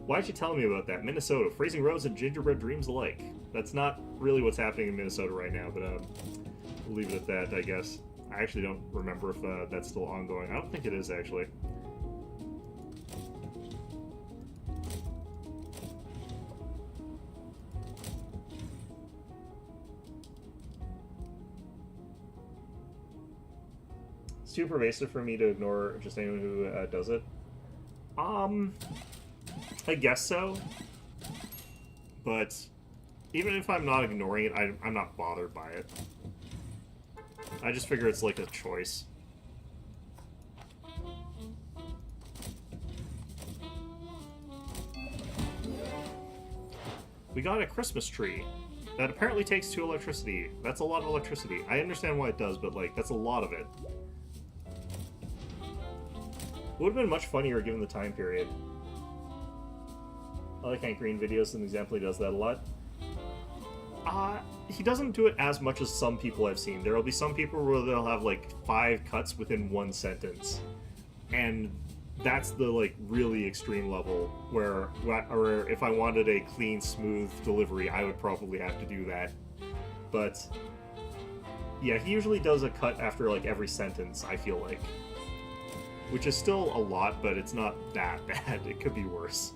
A: Why'd you tell me about that? Minnesota, freezing roads and gingerbread dreams alike. That's not really what's happening in Minnesota right now, but we'll leave it at that, I guess. I actually don't remember if that's still ongoing. I don't think it is, actually. It's too pervasive for me to ignore just anyone who does it. I guess so. But even if I'm not ignoring it, I'm not bothered by it. I just figure it's like a choice. We got a Christmas tree that apparently takes 2 electricity. That's a lot of electricity. I understand why it does, but, like, that's a lot of it. It would have been much funnier given the time period. I like Hank Green videos, an example he does that a lot. He doesn't do it as much as some people I've seen. There'll be some people where they'll have, like, 5 cuts within 1 sentence. And that's the, like, really extreme level where if I wanted a clean, smooth delivery, I would probably have to do that. But yeah, he usually does a cut after, like, every sentence, I feel like. Which is still a lot, but it's not that bad. It could be worse.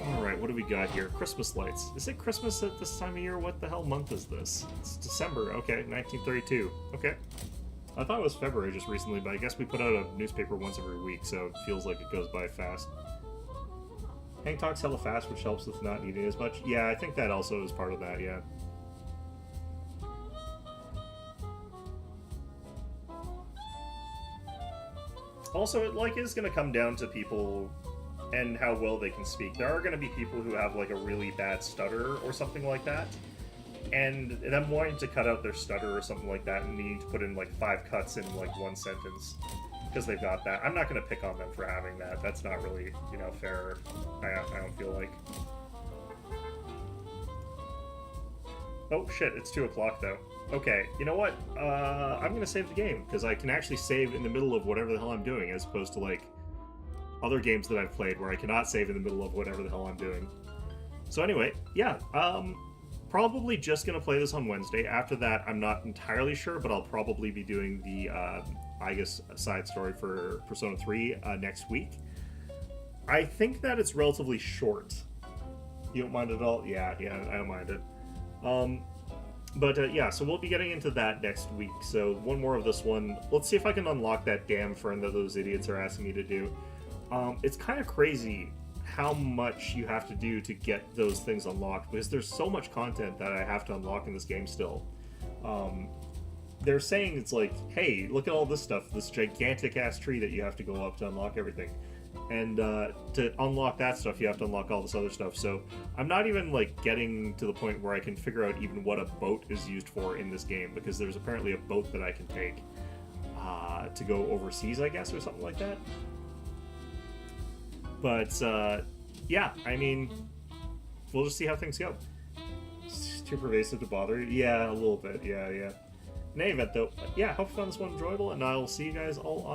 A: Alright, what do we got here? Christmas lights. Is it Christmas at this time of year? What the hell month is this? It's December. Okay, 1932. Okay. I thought it was February just recently, but I guess we put out a newspaper once every week, so it feels like it goes by fast. Hank talks hella fast, which helps with not eating as much. Yeah, I think that also is part of that, yeah. Also, it, like, is going to come down to people and how well they can speak. There are going to be people who have, like, a really bad stutter or something like that, and them wanting to cut out their stutter or something like that and needing to put in, like, 5 cuts in, like, 1 sentence. Because they've got that. I'm not going to pick on them for having that. That's not really, you know, fair. I don't feel like. Oh shit, it's 2 o'clock though. Okay, you know what? I'm gonna save the game, because I can actually save in the middle of whatever the hell I'm doing, as opposed to, like, other games that I've played where I cannot save in the middle of whatever the hell I'm doing. So anyway, yeah, probably just gonna play this on Wednesday. After that, I'm not entirely sure, but I'll probably be doing the, I guess, side story for Persona 3 next week. I think that it's relatively short. You don't mind at all? Yeah, I don't mind it. But yeah, so we'll be getting into that next week. So one more of this one. Let's see if I can unlock that damn friend that those idiots are asking me to do. It's kind of crazy how much you have to do to get those things unlocked, because there's so much content that I have to unlock in this game still. They're saying it's like, hey, look at all this stuff, this gigantic ass tree that you have to go up to unlock everything. And to unlock that stuff, you have to unlock all this other stuff. So I'm not even like getting to the point where I can figure out even what a boat is used for in this game, because there's apparently a boat that I can take to go overseas, I guess, or something like that. But yeah, I mean, we'll just see how things go. It's too pervasive to bother. Yeah, a little bit. Yeah. In any event, though, yeah, hope you found this one enjoyable, and I will see you guys all on